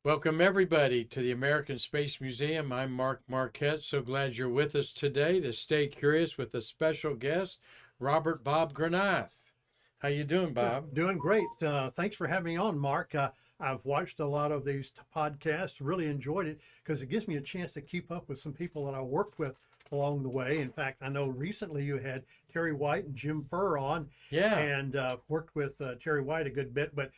Welcome, everybody, to the American Space Museum. I'm Mark Marquette. So glad you're with us today to stay curious with a special guest, Robert Bob Granath. How you doing, Yeah, Bob? doing great. Thanks for having me on, Mark. I've watched a lot of these podcasts, really enjoyed it because it gives me a chance to keep up with some people that I worked with along the way. In fact, I know recently you had Terry White and Jim Furr on, Yeah. and worked with Terry White a good bit. But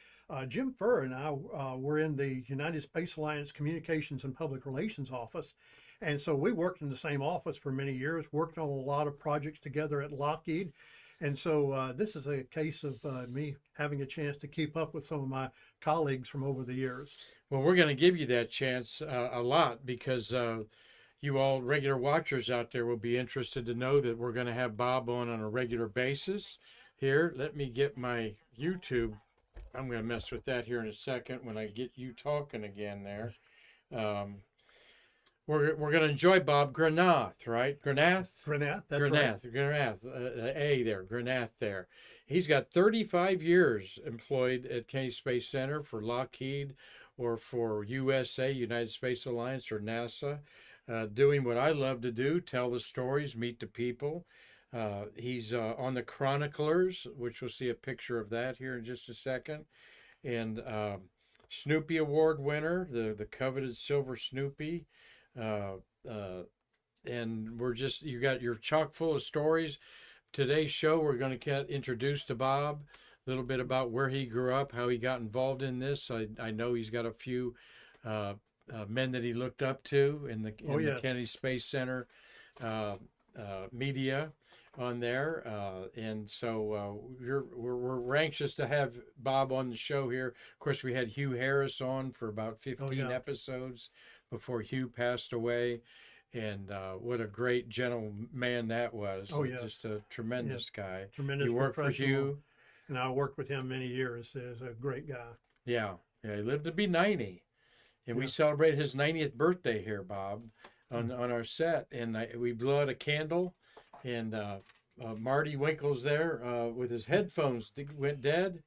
Jim Furr and I were in the United Space Alliance Communications and Public Relations office. And so we worked in the same office for many years, worked on a lot of projects together at Lockheed. And so this is a case of me having a chance to keep up with some of my colleagues from over the years. Well, we're going to give you that chance a lot because you all regular watchers out there will be interested to know that we're going to have Bob on a regular basis. Here, let me get my YouTube. I'm going to mess with that here in a second when I get you talking again there. Um, we're going to enjoy Bob Granath, right? Granath? Granath, that's right. Granath, A there, Granath there. He's got 35 years employed at Kennedy Space Center for Lockheed or for USA, United Space Alliance, or NASA, doing what I love to do, tell the stories, meet the people. He's on the Chroniclers, which we'll see a picture of that here in just a second. And Snoopy Award winner, the coveted Silver Snoopy. Uh, uh, and you got your chock full of stories. Today's show, we're going to get introduced to Bob, a little bit about where he grew up, how he got involved in this. I know he's got a few uh, men that he looked up to in Oh, the yes. Kennedy Space Center uh, media on there, and so we're anxious to have Bob on the show here. Of course, we had Hugh Harris on for about 15 Oh, yeah. episodes before Hugh passed away, and what a great gentleman that was. Oh, yes. Just a Yes. tremendous guy. Tremendous You worked for professional. Hugh? And I worked with him many years. He's a great guy. Yeah, yeah. He lived to be 90, and we Yeah. celebrated his 90th birthday here, Bob, on our set, and we blew out a candle, and Marty Winkle's there with his headphones went dead.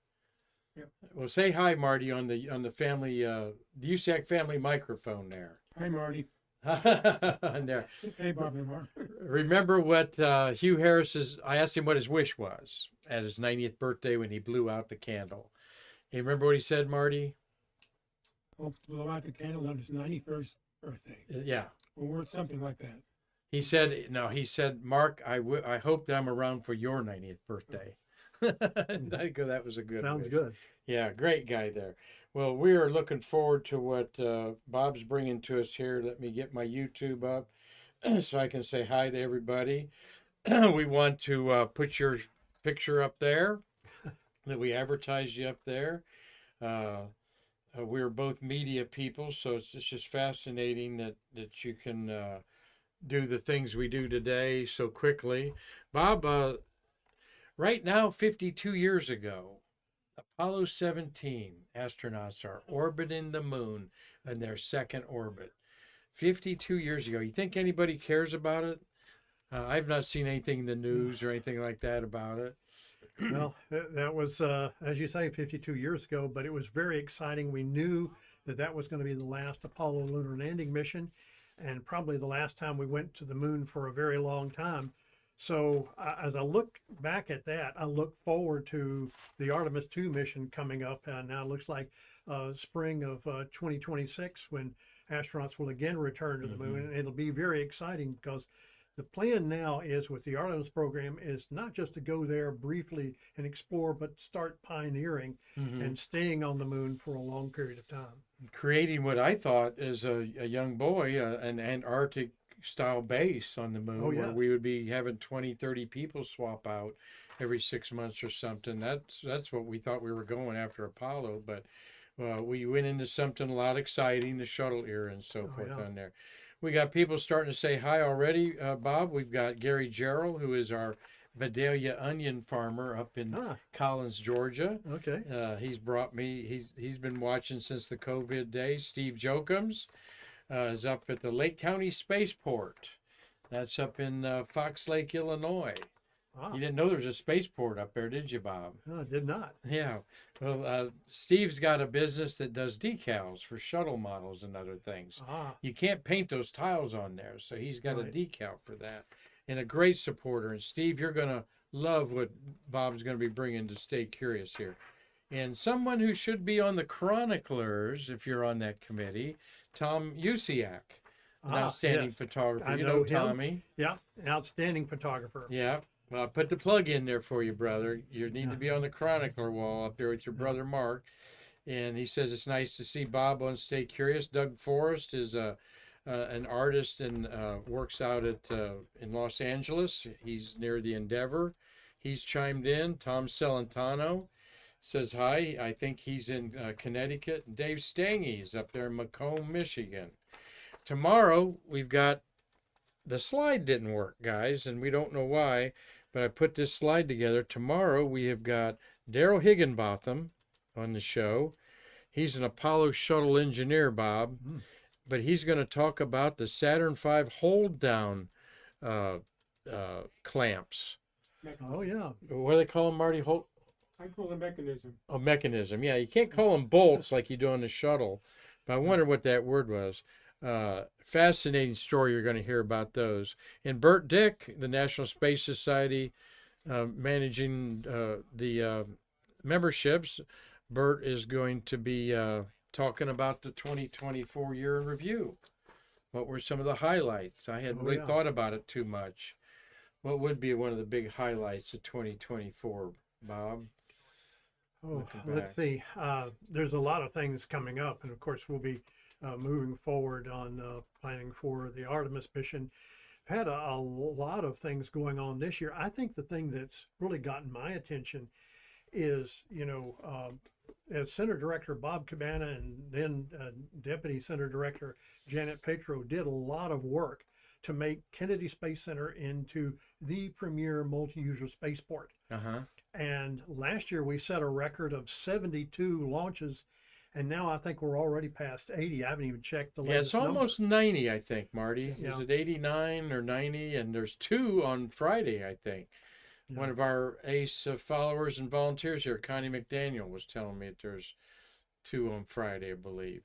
Yep. Well, say hi, Marty, on the family the USAC family microphone there. Hi, Marty. On there. Hey, Bob and Mark. Remember what Hugh Harris's? I asked him what his wish was at his 90th birthday when he blew out the candle. You remember what he said, Marty? Hope to blow out the candle on his 91st birthday. Yeah. Or something like that. He said, no, he said, Mark, I hope that I'm around for your 90th birthday. And I go, that was a good Sounds wish. good. Yeah, great guy there. Well, we are looking forward to what Bob's bringing to us here. Let me get my YouTube up so I can say hi to everybody. We want to put your picture up there, that we advertise you up there. We're both media people, so it's just fascinating that you can do the things we do today so quickly. Bob, right now, 52 years ago, Apollo 17 astronauts are orbiting the moon in their second orbit. 52 years ago. You think anybody cares about it? I've not seen anything in the news or anything like that about it. Well, that was, as you say, 52 years ago, but it was very exciting. We knew that that was going to be the last Apollo lunar landing mission and probably the last time we went to the moon for a very long time. So as I look back at that, I look forward to the Artemis 2 mission coming up. Now it looks like spring of 2026 when astronauts will again return to the moon. And it'll be very exciting because the plan now is with the Artemis program is not just to go there briefly and explore, but start pioneering and staying on the moon for a long period of time. Creating what I thought as a young boy, an Antarctic style base on the moon, Oh, where yes. we would be having 20, 30 people swap out every 6 months or something. That's what we thought we were going after Apollo, but we went into something a lot exciting, the Shuttle Era and so forth yeah. on there. We got people starting to say hi already, Bob. We've got Gary Gerald, who is our Vidalia onion farmer up in Collins, Georgia. Okay. He's brought me. He's been watching since the COVID days. Steve Jokums is up at the Lake County Spaceport. That's up in Fox Lake, Illinois. Ah, You didn't know there was a spaceport up there, did you, Bob? no, I did not. Yeah. Well, Steve's got a business that does decals for shuttle models and other things. Ah, You can't paint those tiles on there, so he's got a right. decal for that. And a great supporter. And Steve, you're gonna love what Bob's gonna be bringing to Stay Curious here. And someone who should be on the Chroniclers, if you're on that committee, Tom Usiak, an Ah, outstanding yes. photographer. I You know know him. Tommy. Yeah, outstanding photographer. Yeah. Well, I put the plug in there for you, brother. You need to be on the Chronicler wall up there with your Yeah. brother Mark. And he says it's nice to see Bob on Stay Curious. Doug Forrest is an artist and works out at in Los Angeles. He's near the Endeavor. He's chimed in. Tom Celentano says hi. I think he's in Connecticut. Dave Stange is up there in Macomb, Michigan. Tomorrow we've got the slide didn't work, guys, and we don't know why, but I put this slide together. Tomorrow we have got Daryl Higginbotham on the show. He's an Apollo shuttle engineer, Bob, Mm. but he's going to talk about the Saturn V hold down clamps. Oh, yeah. What do they call them, Marty? Hold, I call the mechanism. a mechanism. Yeah, you can't call them bolts like you do on the shuttle, but I wonder what that word was. Fascinating story you're going to hear about those. And Bert Dick, the National Space Society, managing the memberships. Bert is going to be talking about the 2024 year in review. What were some of the highlights? I hadn't Oh, really yeah. thought about it too much. What would be one of the big highlights of 2024, Bob? Oh, Looking let's back. see. There's a lot of things coming up, and of course, we'll be moving forward on planning for the Artemis mission. I've had a lot of things going on this year. I think the thing that's really gotten my attention is, as Center Director Bob Cabana and then Deputy Center Director Janet Petro did a lot of work to make Kennedy Space Center into the premier multi-user spaceport. Uh-huh. And last year we set a record of 72 launches, and now I think we're already past 80. I haven't even checked the Yeah, latest it's almost 90, I think, Marty. Yeah. Is it 89 or 90? And there's two on Friday, I think. Yeah. One of our ACE followers and volunteers here, Connie McDaniel, was telling me that there's two on Friday, I believe.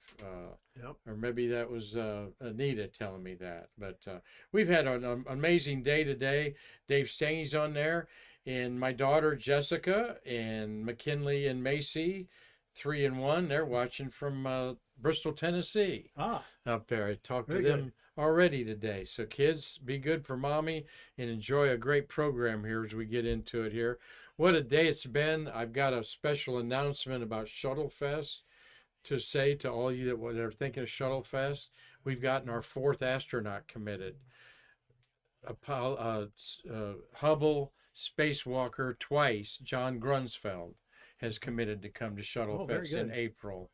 Yep. Or maybe that was Anita telling me that. But we've had an amazing day today. Dave Stange's on there. And my daughter, Jessica, and McKinley and Macy, 3 and 1, they're watching from Bristol, Tennessee. Ah, Up there. I talked to Very them already today. So kids, be good for mommy and enjoy a great program here as we get into it here. What a day it's been. I've got a special announcement about Shuttle Fest to say to all you that are thinking of Shuttle Fest. We've gotten our 4th astronaut committed. Hubble spacewalker twice, John Grunsfeld, has committed to come to Shuttle Oh, very Fest in good. April.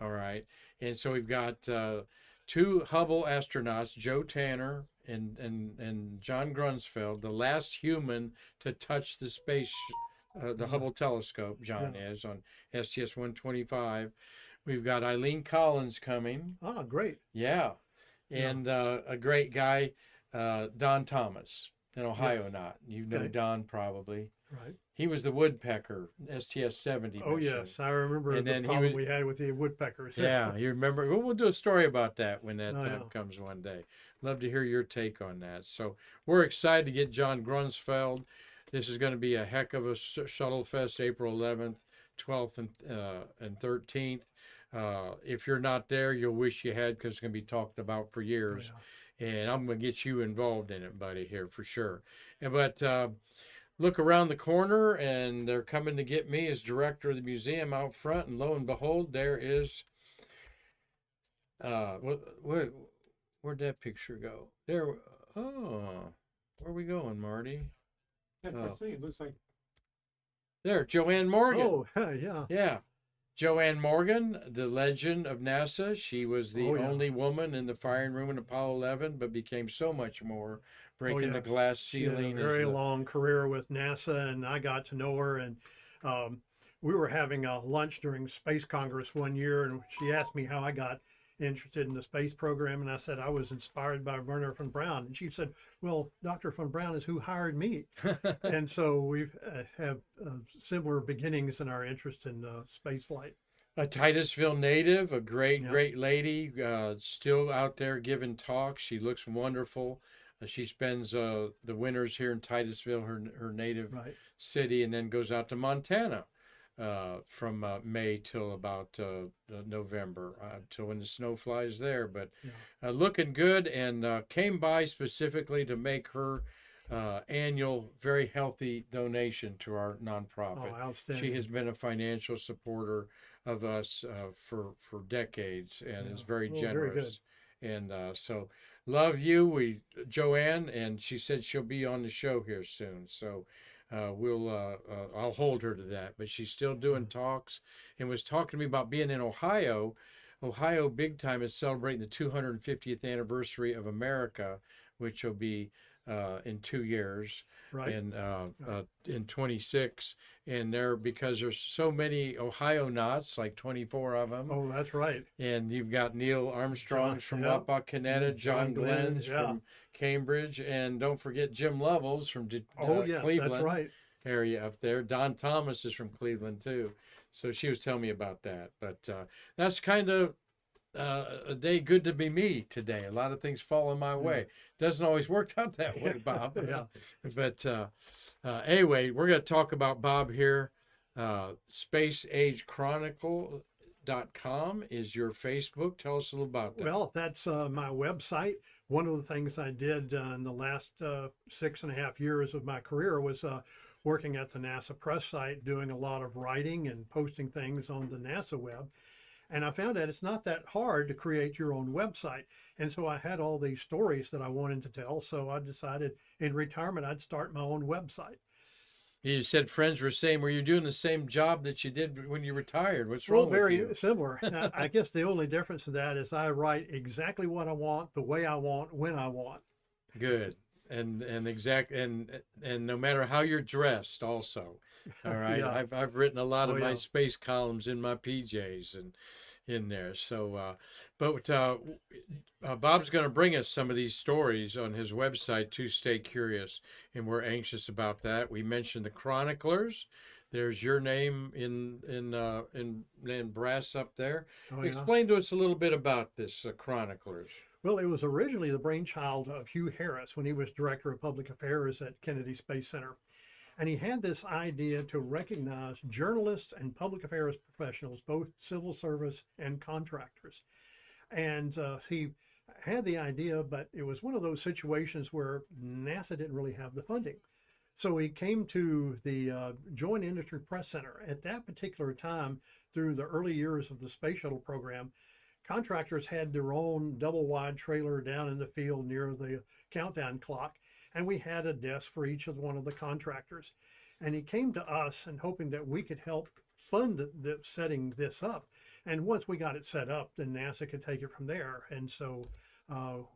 All right. And so we've got 2 Hubble astronauts, Joe Tanner and John Grunsfeld, the last human to touch the the Hubble telescope, John Yeah. is, on STS-125. We've got Eileen Collins coming. Ah, great. Yeah. And a great guy, Don Thomas, an Ohio Yes. knot. You know Okay. Don probably. Right. He was the woodpecker, STS-70 Oh, mission. yes. I remember And the then he problem was- we had with the woodpeckers. Yeah, you remember? We'll do a story about that when that Oh, time yeah. comes one day. Love to hear your take on that. So we're excited to get John Grunsfeld. This is going to be a heck of a Shuttle Fest, April 11th, 12th, and 13th. If you're not there, you'll wish you had, because it's going to be talked about for Oh, years. yeah. And I'm going to get you involved in it, buddy, here for sure. But look around the corner, and they're coming to get me as director of the museum out front. And lo and behold, there is where'd that picture go? There. Oh, where are we going, Marty? That's what I say. It looks like There, Joanne Morgan. Oh, yeah. Yeah. Joanne Morgan, the legend of NASA. She was the Oh, yeah. only woman in the firing room in Apollo 11, but became so much more, breaking the yes. glass She had ceiling. a very long career with NASA, and I got to know her. And we were having a lunch during Space Congress one year, and she asked me how I got interested in the space program. And I said I was inspired by Werner von Braun. And she said, well, Dr. von Braun is who hired me. And so we have similar beginnings in our interest in space flight. A Titusville native, a great, Yeah. great lady, still out there giving talks. She looks wonderful. She spends the winters here in Titusville, her native Right. city, and then goes out to Montana from May till about November, till when the snow flies there. But Yeah. looking good, and came by specifically to make her annual, very healthy donation to our nonprofit. Oh, She outstanding. has been a financial supporter of us for decades, and is Yeah. very Oh, very good. generous. And so love you, Joanne, and she said she'll be on the show here soon. So I'll hold her to that. But she's still doing talks, and was talking to me about being in Ohio. Ohio big time is celebrating the 250th anniversary of America, which will be in 2 years, Right. and in 26. And because there's so many Ohio knots, like 24 of them. Oh, that's right. And you've got Neil Armstrong's from yeah. Wapakoneta, John Glenn's yeah. from Cambridge, and don't forget Jim Lovell's from Oh, yes, Cleveland that's right. area up there. Don Thomas is from Cleveland too. So she was telling me about that. But that's kind of a day good to be me today. A lot of things falling my way. Doesn't always work out that way, Bob. Yeah. But anyway, we're going to talk about Bob here. SpaceAgeChronicle.com is your Facebook. Tell us a little about that. Well, that's my website. One of the things I did in the last 6.5 years of my career was working at the NASA press site, doing a lot of writing and posting things on the NASA web. And I found that it's not that hard to create your own website. And so I had all these stories that I wanted to tell. So I decided in retirement, I'd start my own website. You said friends were saying, were you doing the same job that you did when you retired? What's Well, wrong with very you? similar. I guess the only difference in that is I write exactly what I want, the way I want, when I want. Good. And no matter how you're dressed also. All right. Yeah. I've written a lot of Oh, my yeah. space columns in my PJs and in there. So Bob's going to bring us some of these stories on his website to stay curious, and we're anxious about that. We mentioned the chroniclers. There's your name in brass up there. Oh, yeah. Explain to us a little bit about this chroniclers. Well, it was originally the brainchild of Hugh Harris when he was director of public affairs at Kennedy Space Center. And he had this idea to recognize journalists and public affairs professionals, both civil service and contractors. And he had the idea, but it was one of those situations where NASA didn't really have the funding. So he came to the Joint Industry Press Center. At that particular time, through the early years of the space shuttle program, contractors had their own double wide trailer down in the field near the countdown clock, and we had a desk for each of one of the contractors. And he came to us and hoping that we could help fund setting this up. And once we got it set up, then NASA could take it from there. And so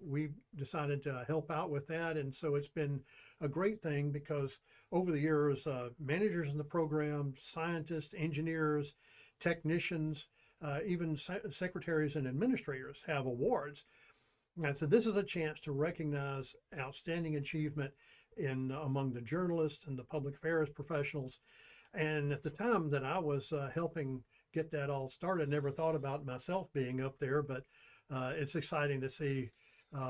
we decided to help out with that. And so it's been a great thing because over the years, managers in the program, scientists, engineers, technicians, even secretaries and administrators have awards. And so this is a chance to recognize outstanding achievement among the journalists and the public affairs professionals. And at the time that I was helping get that all started, I never thought about myself being up there, but it's exciting to see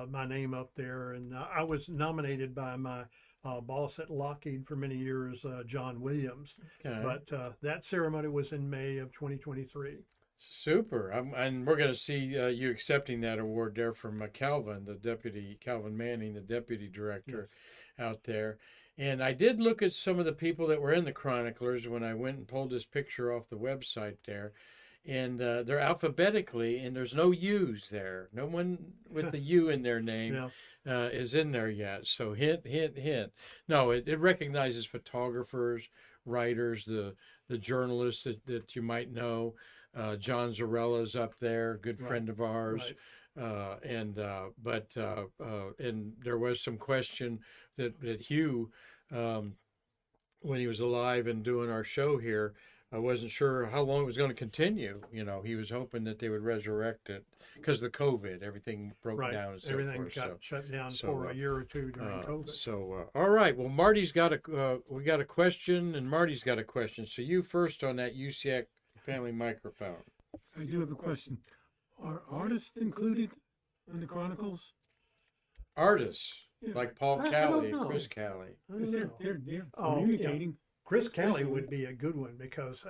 my name up there. And I was nominated by my boss at Lockheed for many years, John Williams. Okay. But that ceremony was in May of 2023. Super. And we're going to see you accepting that award there from Calvin Manning, the deputy director out there. And I did look at some of the people that were in the chroniclers when I went and pulled this picture off the website there. And they're alphabetically, and there's no U's there. No one with the U in their name is in there yet. So hint, hint, hint. No, it recognizes photographers, writers, the journalists that you might know. John Zarella's up there, good friend of ours. Right. And there was some question that Hugh, when he was alive and doing our show here, I wasn't sure how long it was going to continue. You know, he was hoping that they would resurrect it because of the COVID, everything broke Right. down and so Everything forth. got So, shut down so for a year or two during COVID. all right. Well, Marty's got we got a question, and Marty's got a question. So you first on that UCAC family microphone. I do have a question. Are artists included in the Chronicles? Artists Yeah. like Paul I don't Callie, know. Chris Callie. I Because don't know. they're Oh, yeah. communicating. Chris Kelly Especially- would be a good one because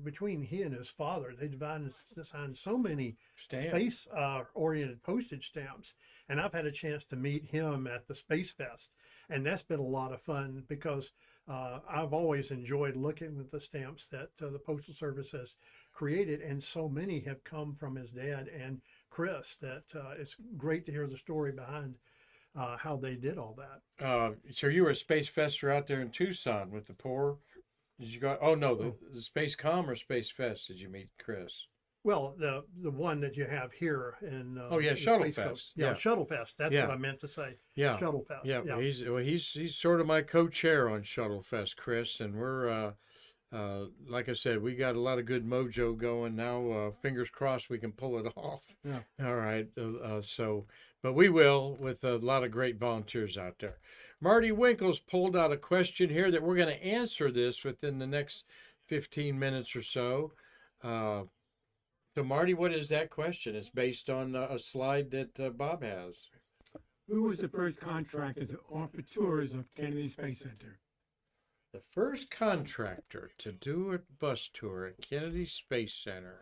between he and his father, they designed so many Stamp. space oriented postage stamps. And I've had a chance to meet him at the Space Fest. And that's been a lot of fun because I've always enjoyed looking at the stamps that the Postal Service has created. And so many have come from his dad and Chris that it's great to hear the story behind how they did all that. So you were a space fester out there in Tucson with the poor. Did you go? Oh no, the Space Com or Space Fest? Did you meet Chris? Well, the one that you have here in Oh, yeah, the Shuttle Space Coast. Fest. Yeah, Yeah. Shuttle Fest. That's Yeah. what I meant to say. Yeah, Shuttle Fest. yeah. Yeah. He's sort of my co-chair on Shuttle Fest, Chris, and we're like I said, we got a lot of good mojo going now. Fingers crossed we can pull it off. Yeah. All right. But we will with a lot of great volunteers out there. Marty Winkles pulled out a question here that we're going to answer this within the next 15 minutes or so. So, Marty, what is that question? It's based on a slide that Bob has. Who was the first contractor to offer tours of Kennedy Space Center? The first contractor to do a bus tour at Kennedy Space Center.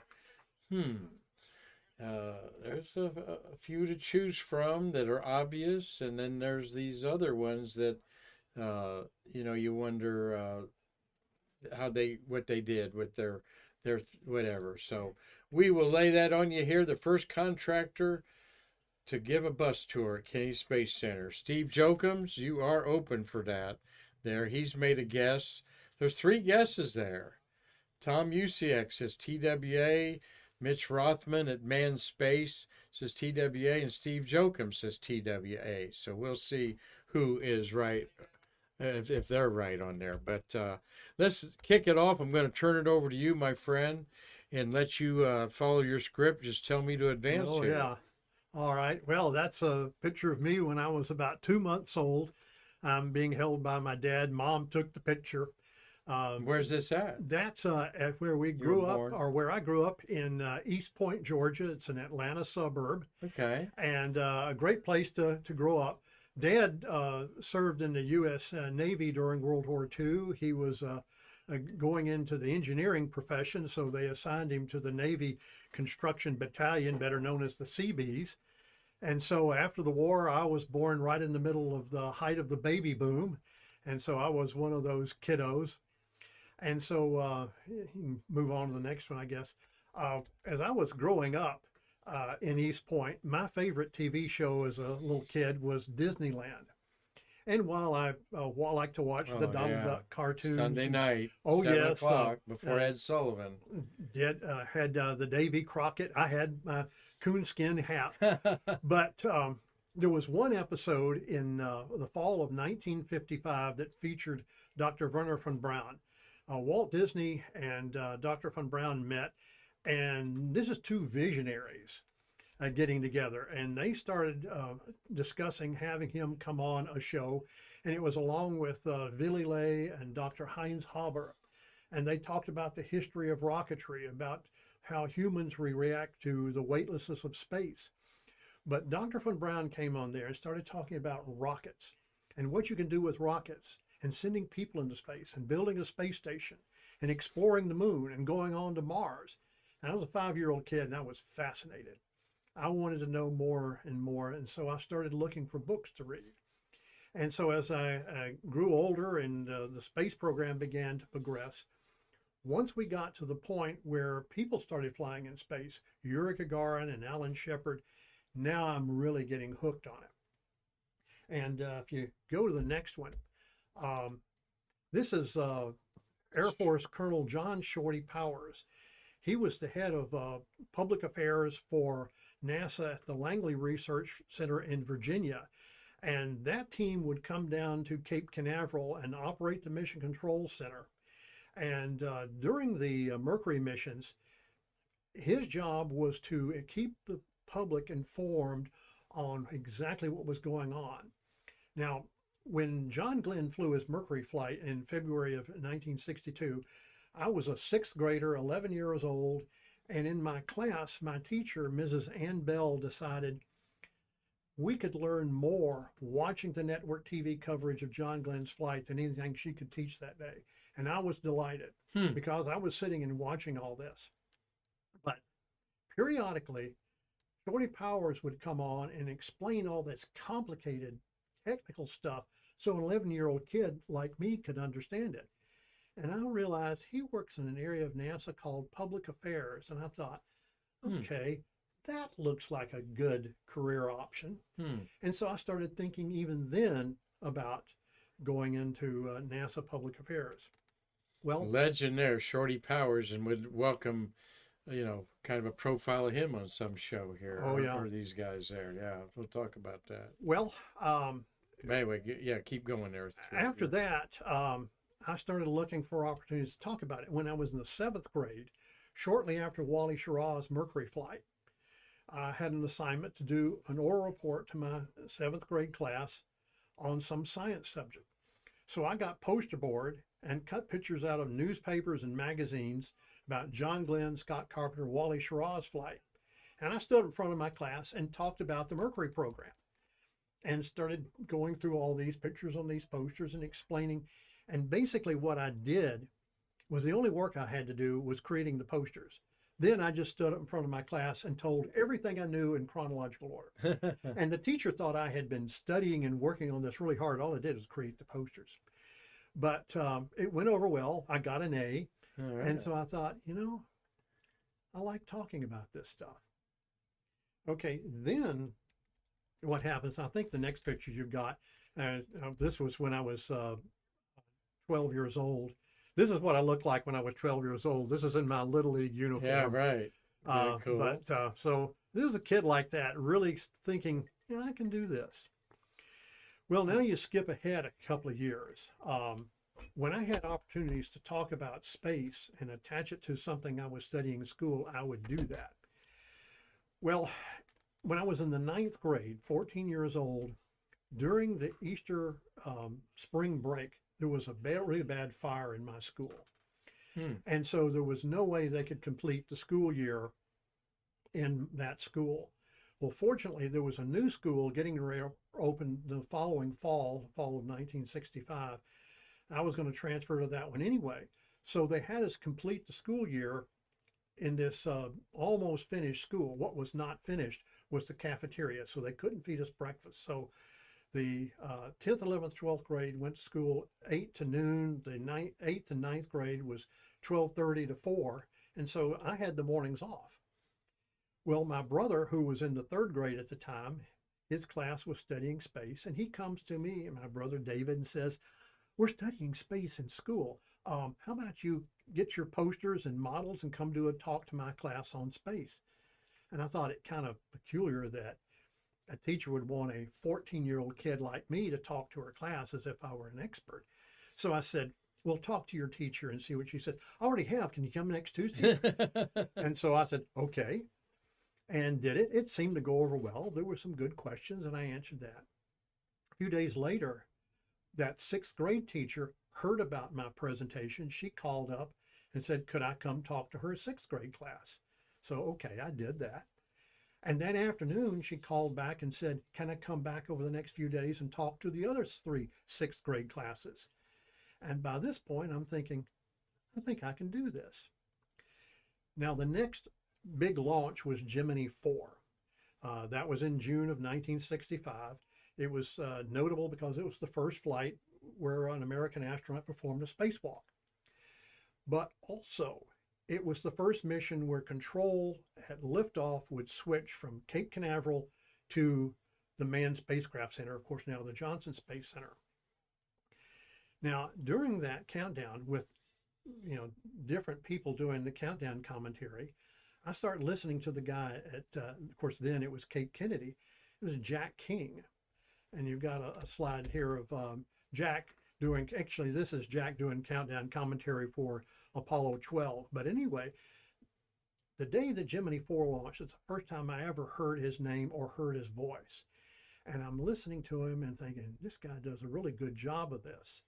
There's a few to choose from that are obvious, and then there's these other ones that, you wonder what they did with their whatever. So we will lay that on you here. The first contractor to give a bus tour at Kennedy Space Center. Steve Jokums, you are open for that. There, he's made a guess. There's 3 guesses there. Tom Usiak says TWA. Mitch Rothman at Manned Space says TWA, and Steve Jokum says TWA. So we'll see who is right, if they're right on there. But let's kick it off. I'm going to turn it over to you, my friend, and let you follow your script. Just tell me to advance. Oh, here. yeah. All right. Well, that's a picture of me when I was about 2 months old. I'm being held by my dad. Mom took the picture. Where's this at? That's at where we grew up, born. or where I grew up in East Point, Georgia. It's an Atlanta suburb, Okay. and a great place to grow up. Dad served in the U.S. Navy during World War II. He was going into the engineering profession, so they assigned him to the Navy Construction Battalion, better known as the Seabees. And so after the war, I was born right in the middle of the height of the baby boom. And so I was one of those kiddos. And so you can move on to the next one, I guess. As I was growing up in East Point, my favorite TV show as a little kid was Disneyland. And while I like to watch the Donald Duck cartoons, Sunday night. Oh, 7 yes, o'clock before uh, Ed Sullivan. had the Davy Crockett. I had my coonskin hat. But there was one episode in the fall of 1955 that featured Dr. Werner von Braun. Walt Disney and Dr. von Braun met, and this is 2 visionaries getting together, and they started discussing having him come on a show, and it was along with Willy Ley and Dr. Heinz Haber, and they talked about the history of rocketry, about how humans react to the weightlessness of space. But Dr. von Braun came on there and started talking about rockets and what you can do with rockets and sending people into space and building a space station and exploring the moon and going on to Mars. And I was a 5-year-old kid and I was fascinated. I wanted to know more and more. And so I started looking for books to read. And so as I grew older and the space program began to progress, once we got to the point where people started flying in space, Yuri Gagarin and Alan Shepard, now I'm really getting hooked on it. And if you go to the next one, this is Air Force Colonel John Shorty Powers. He was the head of public affairs for NASA at the Langley Research Center in Virginia. And that team would come down to Cape Canaveral and operate the Mission Control Center. And during the Mercury missions, his job was to keep the public informed on exactly what was going on. Now, when John Glenn flew his Mercury flight in February of 1962, I was a sixth grader, 11 years old, and in my class, my teacher, Mrs. Ann Bell, decided we could learn more watching the network TV coverage of John Glenn's flight than anything she could teach that day. And I was delighted because I was sitting and watching all this. But periodically, Shorty Powers would come on and explain all this complicated technical stuff so an 11-year-old kid like me could understand it. And I realized he works in an area of NASA called public affairs. And I thought, okay, that looks like a good career option. And so I started thinking even then about going into NASA public affairs. Well, Legend there, Shorty Powers, and would welcome, kind of a profile of him on some show here. Oh, yeah. Or these guys there. Yeah, we'll talk about that. well, Anyway, yeah, keep going there. after that, I started looking for opportunities to talk about it. When I was in the seventh grade, shortly after Wally Schirra's Mercury flight, I had an assignment to do an oral report to my seventh grade class on some science subject. So I got poster board and cut pictures out of newspapers and magazines about John Glenn, Scott Carpenter, Wally Schirra's flight. And I stood in front of my class and talked about the Mercury program and started going through all these pictures on these posters and explaining. And basically what I did was the only work I had to do was creating the posters. Then I just stood up in front of my class and told everything I knew in chronological order. And the teacher thought I had been studying and working on this really hard. All I did was create the posters. But it went over well. I got an A. Right. And so I thought, I like talking about this stuff. Okay, then what happens, I think the next picture you've got, this was when I was 12 years old. This is what I looked like when I was 12 years old. This is in my Little League uniform. Yeah, right. Very cool. But so there was a kid like that really thinking, I can do this. Well, now you skip ahead a couple of years. When I had opportunities to talk about space and attach it to something I was studying in school, I would do that. Well, when I was in the ninth grade, 14 years old, during the Easter spring break, there was a really bad fire in my school. And so there was no way they could complete the school year in that school. Well, fortunately, there was a new school getting ready to open the following fall of 1965. I was going to transfer to that one anyway. So they had us complete the school year in this almost finished school. What was not finished was the cafeteria, so they couldn't feed us breakfast. So the 10th, 11th, 12th grade went to school 8 to noon. The 8th and 9th grade was 12:30 to 4. And so I had the mornings off. Well, my brother, who was in the third grade at the time, his class was studying space. And he comes to me, and my brother David, and says, we're studying space in school. How about you get your posters and models and come do a talk to my class on space? And I thought it kind of peculiar that a teacher would want a 14-year-old kid like me to talk to her class as if I were an expert. So I said, well, talk to your teacher and see what she says. I already have. Can you come next Tuesday? And so I said, okay, and did it. It seemed to go over well. There were some good questions, and I answered that. A few days later, that sixth grade teacher heard about my presentation. She called up and said, could I come talk to her sixth grade class? So, okay, I did that. And that afternoon, she called back and said, can I come back over the next few days and talk to the other 3 sixth grade classes? And by this point, I'm thinking, I think I can do this. Now, the next big launch was Gemini 4. That was in June of 1965. It was notable because it was the first flight where an American astronaut performed a spacewalk. But also, it was the first mission where control at liftoff would switch from Cape Canaveral to the Manned Spacecraft Center, of course, now the Johnson Space Center. Now, during that countdown with, different people doing the countdown commentary, I started listening to the guy at, of course, then it was Cape Kennedy. It was Jack King. And you've got a slide here of Jack doing, actually, this is Jack doing countdown commentary for Apollo 12. But anyway, the day that Gemini 4 launched, it's the first time I ever heard his name or heard his voice. And I'm listening to him and thinking, this guy does a really good job of this.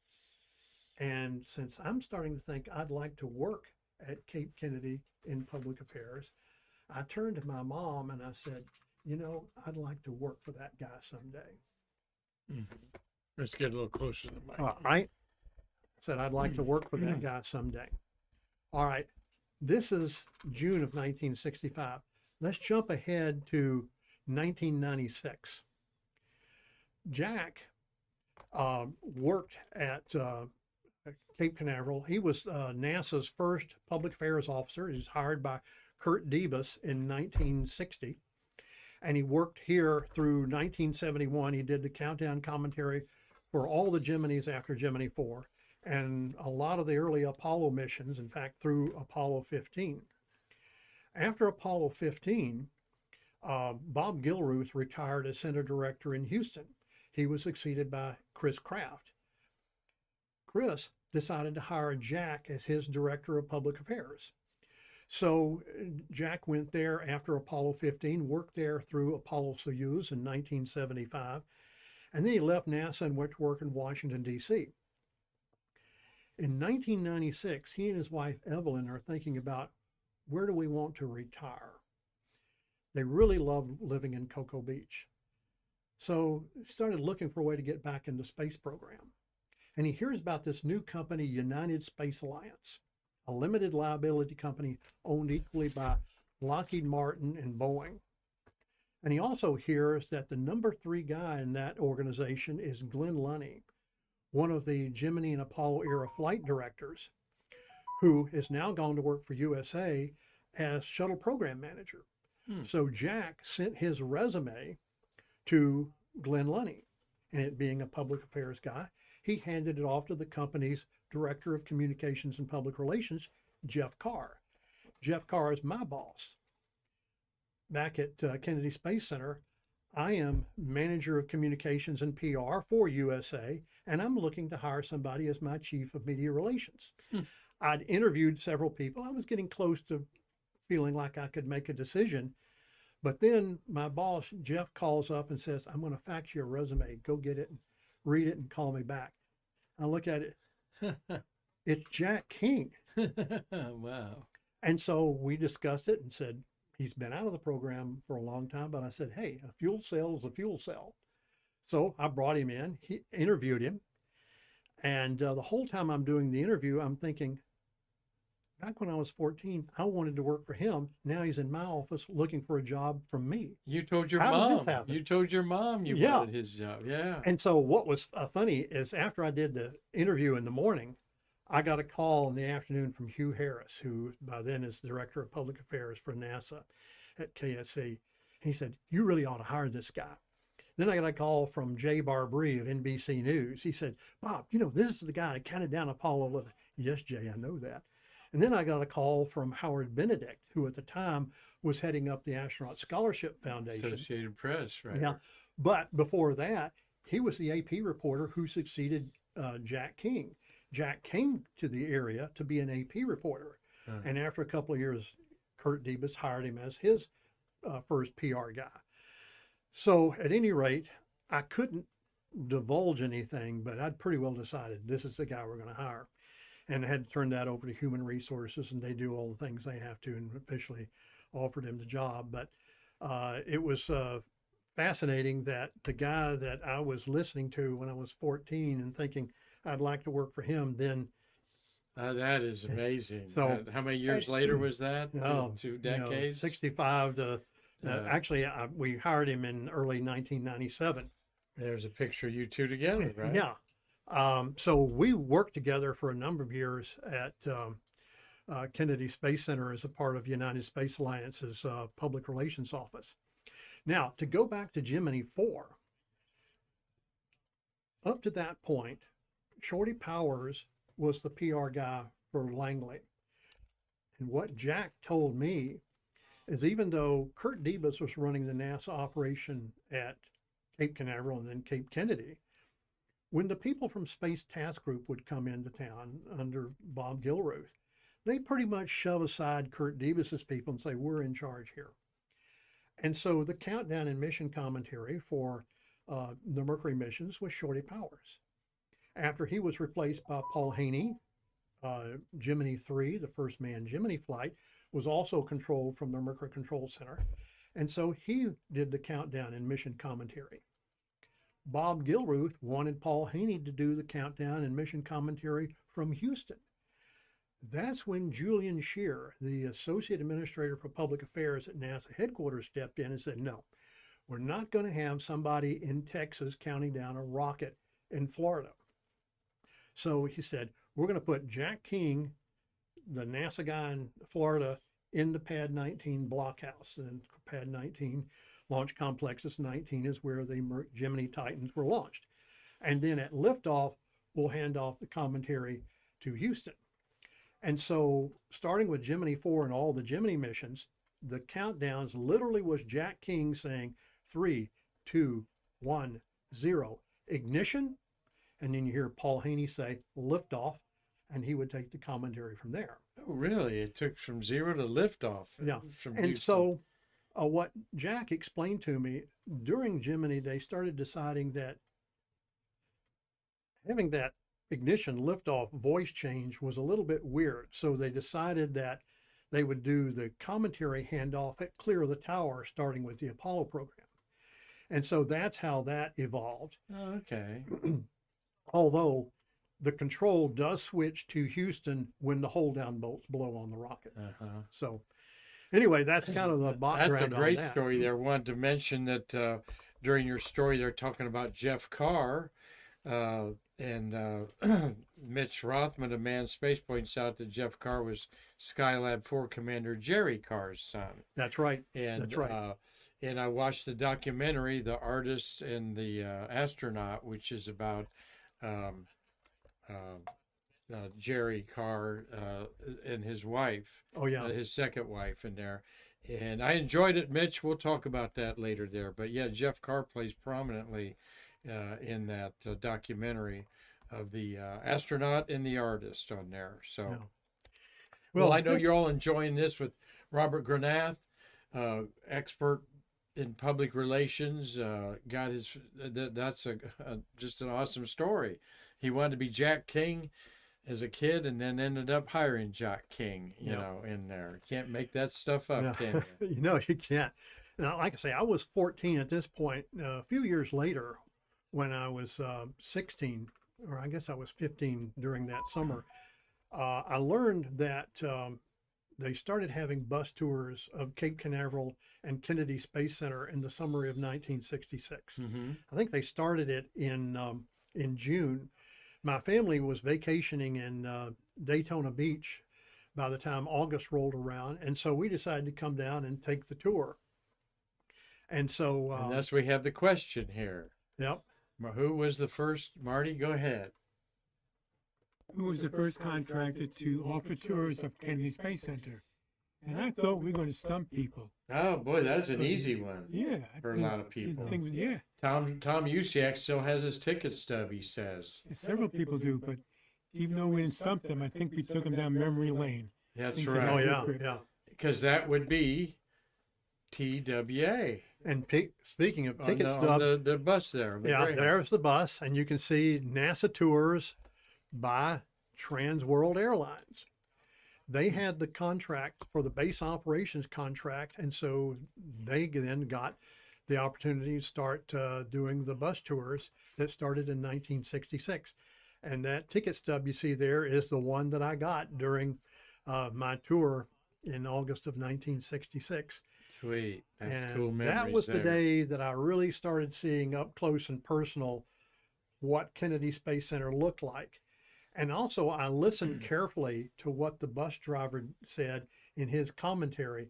And since I'm starting to think I'd like to work at Cape Kennedy in public affairs, I turned to my mom and I said, I'd like to work for that guy someday. Let's get a little closer to the mic. All right. I said, I'd like to work for that guy someday. All right. This is June of 1965. Let's jump ahead to 1996. Jack worked at Cape Canaveral. He was NASA's first public affairs officer. He was hired by Kurt Debus in 1960. And he worked here through 1971. He did the countdown commentary for all the Geminis after Gemini 4 and a lot of the early Apollo missions, in fact, through Apollo 15. After Apollo 15, Bob Gilruth retired as center director in Houston. He was succeeded by Chris Kraft. Chris decided to hire Jack as his director of public affairs. So Jack went there after Apollo 15, worked there through Apollo Soyuz in 1975, and then he left NASA and went to work in Washington, D.C. In 1996, he and his wife Evelyn are thinking about, where do we want to retire? They really love living in Cocoa Beach. So he started looking for a way to get back in the space program. And he hears about this new company, United Space Alliance, a limited liability company owned equally by Lockheed Martin and Boeing. And he also hears that the number 3 guy in that organization is Glenn Lunny, one of the Gemini and Apollo era flight directors, who is now gone to work for USA as shuttle program manager. So Jack sent his resume to Glenn Lunny, and it being a public affairs guy, he handed it off to the company's director of communications and public relations, Jeff Carr. Jeff Carr is my boss. Back at Kennedy Space Center, I am manager of communications and PR for USA, and I'm looking to hire somebody as my chief of media relations. I'd interviewed several people. I was getting close to feeling like I could make a decision. But then my boss, Jeff, calls up and says, I'm going to fax you a resume. Go get it, and read it, and call me back. I look at it. It's Jack King. Wow. And so we discussed it and said, he's been out of the program for a long time. But I said, hey, a fuel cell is a fuel cell. So I brought him in. He interviewed him. And the whole time I'm doing the interview, I'm thinking, back when I was 14, I wanted to work for him. Now he's in my office looking for a job from me. You told your How did mom. this happen? You told your mom you Yeah. wanted his job. Yeah. And so what was funny is after I did the interview in the morning, I got a call in the afternoon from Hugh Harris, who by then is the director of public affairs for NASA at KSC. And he said, you really ought to hire this guy. Then I got a call from Jay Barbary of NBC News. He said, Bob, this is the guy that counted down Apollo 11. Yes, Jay, I know that. And then I got a call from Howard Benedict, who at the time was heading up the Astronaut Scholarship Foundation. Associated Press, right? Yeah. But before that, he was the AP reporter who succeeded Jack King. Jack came to the area to be an AP reporter. And after a couple of years, Kurt Debus hired him as his first PR guy. So at any rate, I couldn't divulge anything, but I'd pretty well decided this is the guy we're going to hire. And I had to turn that over to human resources, and they do all the things they have to, and officially offered him the job. But it was fascinating that the guy that I was listening to when I was 14 and thinking I'd like to work for him, then that is amazing. So how many years later was that? Two decades? 65 to, actually, we hired him in early 1997. There's a picture of you two together, right? Yeah. So we worked together for a number of years at Kennedy Space Center as a part of United Space Alliance's public relations office. Now, to go back to Gemini 4, up to that point, Shorty Powers was the PR guy for Langley. And what Jack told me is even though Kurt Debus was running the NASA operation at Cape Canaveral and then Cape Kennedy, When the people from Space Task Group would come into town under Bob Gilruth, they pretty much shove aside Kurt Debus's people and say, we're in charge here. And so the countdown and mission commentary for the Mercury missions was Shorty Powers. After he was replaced by Paul Haney, Gemini 3, the first manned Gemini flight, was also controlled from the Mercury Control Center. And so he did the countdown and mission commentary. Bob Gilruth wanted Paul Haney to do the countdown and mission commentary from Houston. That's when Julian Scheer, the Associate Administrator for Public Affairs at NASA headquarters, stepped in and said, no, we're not going to have somebody in Texas counting down a rocket in Florida. So he said, we're going to put Jack King, the NASA guy in Florida, in the Pad 19 blockhouse. And Pad 19 Launch Complexes 19 is where the Gemini Titans were launched. And then at liftoff, we'll hand off the commentary to Houston. And so starting with Gemini 4 and all the Gemini missions, the countdowns literally was Jack King saying 3, 2, 1, 0, ignition. And then you hear Paul Haney say liftoff, and he would take the commentary from there. Oh, really? It took from 0 to liftoff. Yeah. From And Houston. so what Jack explained to me, during Gemini, they started deciding that having that ignition liftoff voice change was a little bit weird. So they decided that they would do the commentary handoff at Clear the Tower, starting with the Apollo program. And so that's how that evolved. Oh, okay. Although the control does switch to Houston when the hold down bolts blow on the rocket. Uh-huh. So anyway, that's kind of the That's background a on great that. story there. Wanted to mention that during your story, they're talking about Jeff Carr, and Mitch Rothman of Manned Space points out that Jeff Carr was Skylab 4 Commander Jerry Carr's son. That's right. And That's right. And I watched the documentary, The Artist and the Astronaut, which is about Jerry Carr and his wife, Oh yeah. his second wife in there. And I enjoyed it, Mitch. We'll talk about that later there. But yeah, Jeff Carr plays prominently in that documentary of the astronaut and the artist on there. So, Yeah. well, I know this- you're all enjoying this with Robert Granath, expert in public relations. Got his. That's just an awesome story. He wanted to be Jack King as a kid, and then ended up hiring Jack King. You Yeah. know, in there. Can't make that stuff up, Yeah. can you? You know, you can't. Now, like I say, I was 14 at this point. A few years later, when I was 16, or I guess I was 15 during that summer, I learned that they started having bus tours of Cape Canaveral and Kennedy Space Center in the summer of 1966. Mm-hmm. I think they started it in June. My family was vacationing in Daytona Beach by the time August rolled around, and so we decided to come down and take the tour. And so, And thus we have the question here. yep. Who was the first? Marty, go ahead. Who was the first contractor to offer tours of Kennedy Space Center? And I thought we were going to stump people. Oh boy, that's an easy one. Yeah. For a lot of people. Yeah. Tom Usiak still has his ticket stub, he says. Several people do, but even though we didn't stump them, I think we took them down memory lane. That's think right. they- Oh yeah, Secret. yeah. Because that would be TWA. And speaking of On ticket the, stubs, on the bus there. the yeah, Greyhound. there's the bus, and you can see NASA tours by Trans World Airlines. They had the contract for the base operations contract, and so they then got the opportunity to start doing the bus tours that started in 1966. And that ticket stub you see there is the one that I got during my tour in August of 1966. Sweet. That's And cool memories that was the there. day that I really started seeing up close and personal what Kennedy Space Center looked like. And also, I listened carefully to what the bus driver said in his commentary,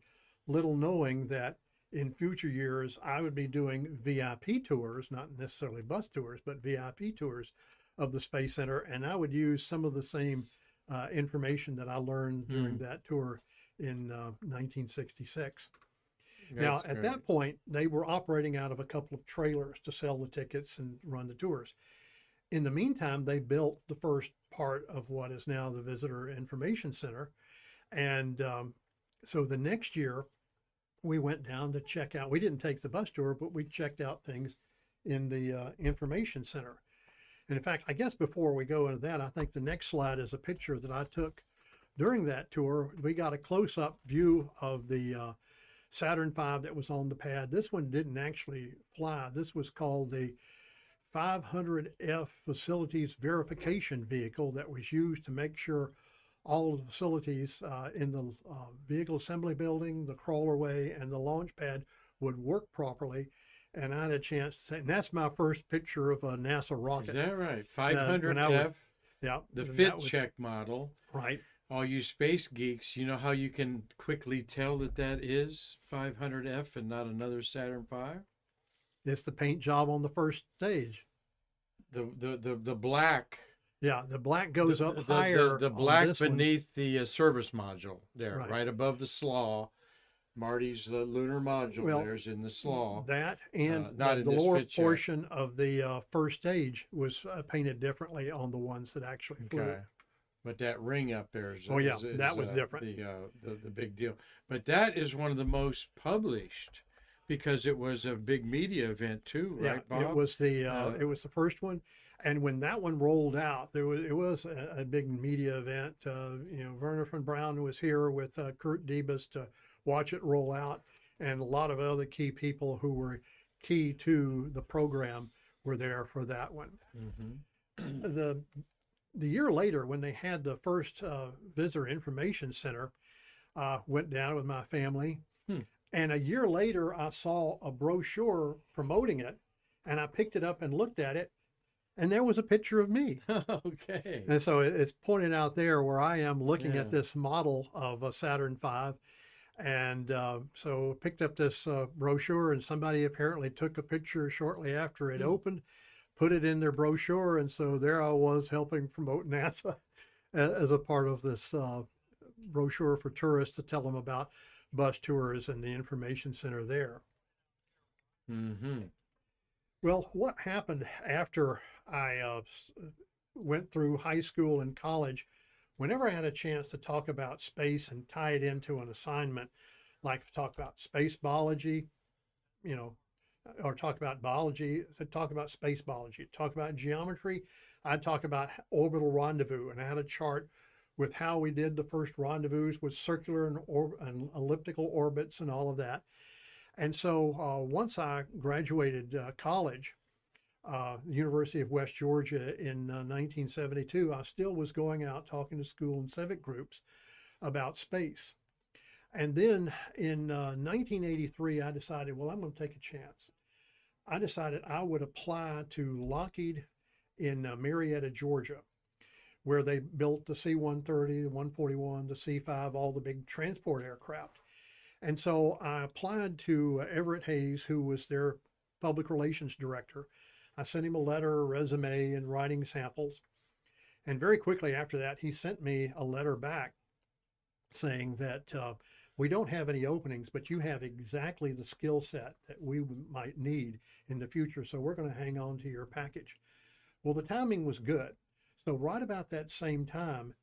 little knowing that in future years I would be doing VIP tours, not necessarily bus tours, but VIP tours of the Space Center. And I would use some of the same information that I learned during that tour in 1966. Now, That's at great. that point, they were operating out of a couple of trailers to sell the tickets and run the tours. in the meantime, they built the first part of what is now the Visitor Information Center. And so the next year, we went down to check out. We didn't take the bus tour, but we checked out things in the information center. And in fact, I guess before we go into that, I think the next slide is a picture that I took during that tour. We got a close-up view of the Saturn V that was on the pad. This one didn't actually fly. This was called the 500F Facilities Verification Vehicle that was used to make sure all of the facilities in the vehicle assembly building, the crawlerway, and the launch pad would work properly. And I had a chance to say, and that's my first picture of a NASA Is rocket. that right? when I 500F, Yeah, the and fit that was check model. right. All you space geeks, you know how you can quickly tell that that is 500F and not another Saturn V? It's the paint job on the first stage. The black. Yeah, the black goes up the higher. the on black this one. beneath the service module there, Right. right above the slaw. Marty's lunar module Well, there's in the slaw. That and not the in this lower fit check. portion of the first stage was painted differently on the ones that actually flew. Okay. But that ring up there is, Oh, yeah, that was different. The big deal. But that is one of the most published because it was a big media event too, right, Bob? It was the first one, and when that one rolled out, it was a big media event. Werner von Braun was here with Kurt Debus to watch it roll out, and a lot of other key people who were key to the program were there for that one. Mm-hmm. The year later, when they had the first Visitor Information Center, went down with my family. And a year later, I saw a brochure promoting it, and I picked it up and looked at it, and there was a picture of me. Okay. And so it's pointed out there where I am looking Yeah. at this model of a Saturn V. And so picked up this brochure, and somebody apparently took a picture shortly after it opened, put it in their brochure, and so there I was helping promote NASA as a part of this brochure for tourists to tell them about bus tours and the information center there. Mm-hmm. Well, what happened after I went through high school and college, whenever I had a chance to talk about space and tie it into an assignment, like to talk about space biology, or talk about biology, talk about space biology, talk about geometry, I'd talk about orbital rendezvous, and I had a chart with how we did the first rendezvous with circular and elliptical orbits and all of that. And so once I graduated college, the University of West Georgia in 1972, I still was going out talking to school and civic groups about space. And then in 1983, I decided, well, I'm going to take a chance. I decided I would apply to Lockheed in Marietta, Georgia, where they built the C-130, the 141, the C-5, all the big transport aircraft. And so I applied to Everett Hayes, who was their public relations director. I sent him a letter, a resume, and writing samples. And very quickly after that, he sent me a letter back saying that we don't have any openings, but you have exactly the skill set that we might need in the future. So we're going to hang on to your package. Well, the timing was good. So right about that same time,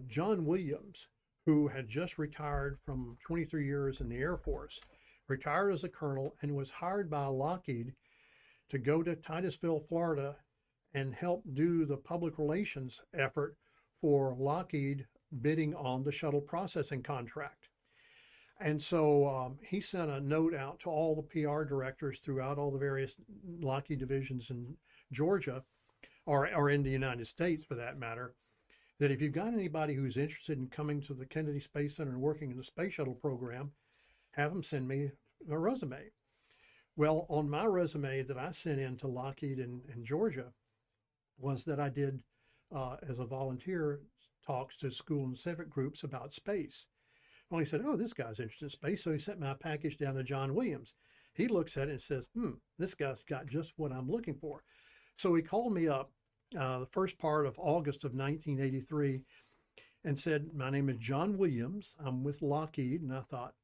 John Williams, who had just retired from 23 years in the Air Force, retired as a colonel and was hired by Lockheed to go to Titusville, Florida, and help do the public relations effort for Lockheed bidding on the shuttle processing contract. And so he sent a note out to all the PR directors throughout all the various Lockheed divisions in Georgia, or in the United States for that matter, that if you've got anybody who's interested in coming to the Kennedy Space Center and working in the space shuttle program, have them send me a resume. Well, on my resume that I sent in to Lockheed in Georgia was that I did, as a volunteer, talks to school and civic groups about space. Well, he said, oh, this guy's interested in space. So he sent my package down to John Williams. He looks at it and says, this guy's got just what I'm looking for. So he called me up the first part of August of 1983 and said, my name is John Williams. I'm with Lockheed. And I thought,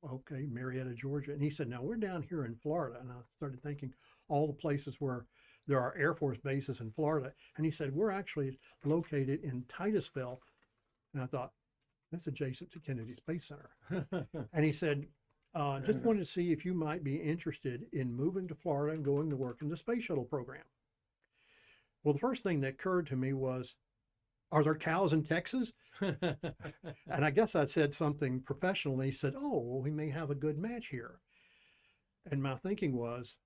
okay, Marietta, Georgia. And he said, now we're down here in Florida. And I started thinking all the places where there are Air Force bases in Florida. And he said, we're actually located in Titusville. And I thought, that's adjacent to Kennedy Space Center. And he said, just wanted to see if you might be interested in moving to Florida and going to work in the space shuttle program. Well, the first thing that occurred to me was, are there cows in Texas? And I guess I said something professional. And he said, oh, well, we may have a good match here. And my thinking was,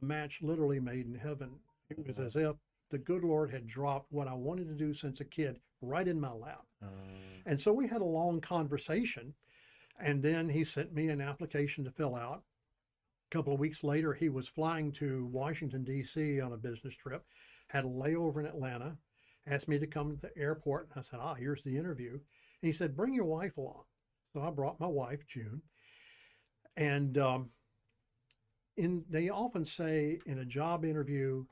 a match literally made in heaven. It was as if the good Lord had dropped what I wanted to do since a kid right in my lap. And so we had a long conversation. And then he sent me an application to fill out. A couple of weeks later, he was flying to Washington, D.C. on a business trip, had a layover in Atlanta, asked me to come to the airport. And I said, here's the interview. And he said, bring your wife along. So I brought my wife, June. And they often say in a job interview,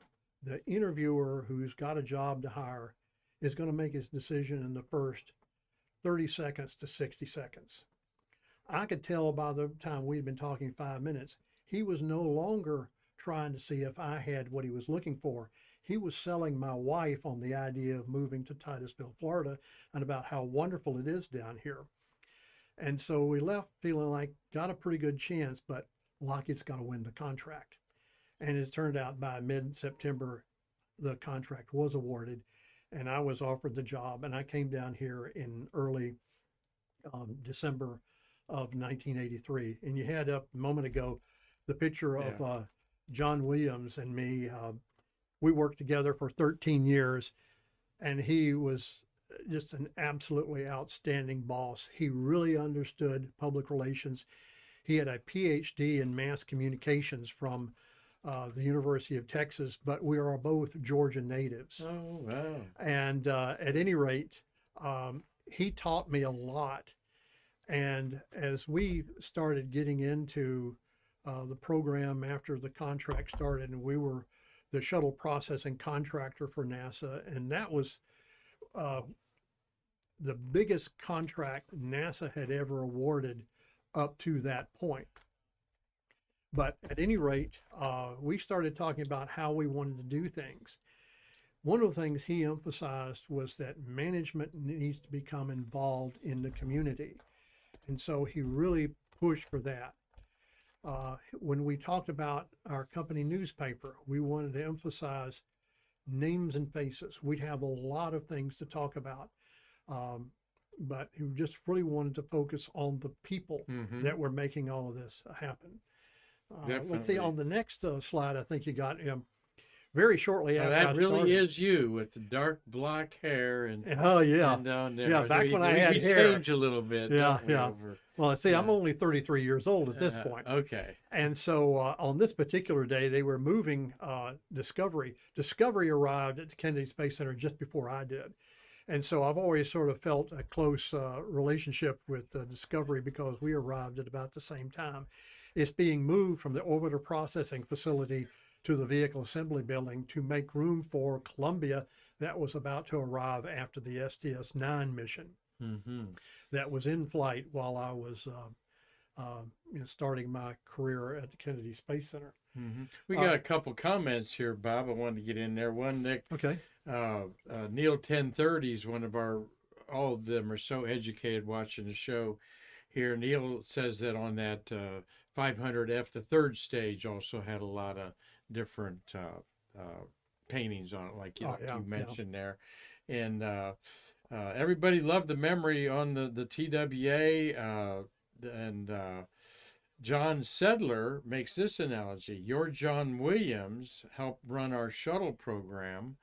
the interviewer who's got a job to hire is going to make his decision in the first 30 seconds to 60 seconds. I could tell by the time we'd been talking 5 minutes, he was no longer trying to see if I had what he was looking for. He was selling my wife on the idea of moving to Titusville, Florida, and about how wonderful it is down here. And so we left feeling like got a pretty good chance, but Lockheed's got to win the contract. And it turned out by mid-September, the contract was awarded, and I was offered the job. And I came down here in early December of 1983. And you had up a moment ago the picture of John Williams and me. We worked together for 13 years, and he was just an absolutely outstanding boss. He really understood public relations. He had a PhD in mass communications from the University of Texas, but we are both Georgia natives. Oh, wow. And at any rate, he taught me a lot. And as we started getting into the program after the contract started, and we were the shuttle processing contractor for NASA, and that was the biggest contract NASA had ever awarded up to that point. But at any rate, we started talking about how we wanted to do things. One of the things he emphasized was that management needs to become involved in the community. And so he really pushed for that. When we talked about our company newspaper, we wanted to emphasize names and faces. We'd have a lot of things to talk about, but he just really wanted to focus on the people that were making all of this happen. Let's see, on the next slide, I think you got him very shortly after that I really started. is you with the dark black hair and Oh, yeah. and down there. Yeah, back when I had we hair. changed a little bit. Yeah, don't we, yeah. over- Well, see, I'm Yeah. only 33 years old at this point. Okay. And so on this particular day, they were moving Discovery. Discovery arrived at the Kennedy Space Center just before I did. And so I've always sort of felt a close relationship with Discovery because we arrived at about the same time. It's being moved from the orbiter processing facility to the vehicle assembly building to make room for Columbia that was about to arrive after the STS-9 mission that was in flight while I was starting my career at the Kennedy Space Center. We got a couple comments here, Bob. I wanted to get in there. One, Nick, Okay. Neil 1030 is one of our, all of them are so educated watching the show here. Neil says that on that 500F, the third stage also had a lot of different paintings on it, like you mentioned there. And everybody loved the memory on the TWA. And John Sedler makes this analogy. Your John Williams helped run our shuttle program,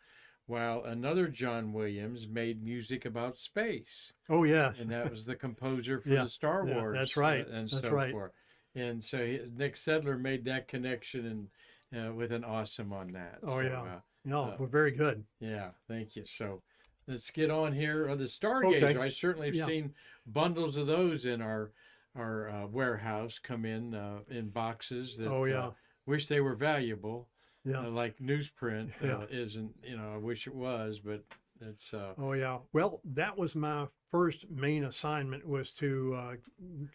while another John Williams made music about space. Oh, yes. And that was the composer for Yeah, the Star yeah, Wars. that's right, And that's so right. forth. And so Nick Sedler made that connection and with an awesome on that. Oh, So, yeah. No, we're very good. yeah, thank you. So let's get on here. The Stargazer, Okay. I certainly have Yeah. seen bundles of those in our warehouse come in boxes that Oh, yeah. wish they were valuable. Yeah. Like newsprint Yeah. isn't, I wish it was, but it's Oh, yeah. Well, that was my first main assignment, was to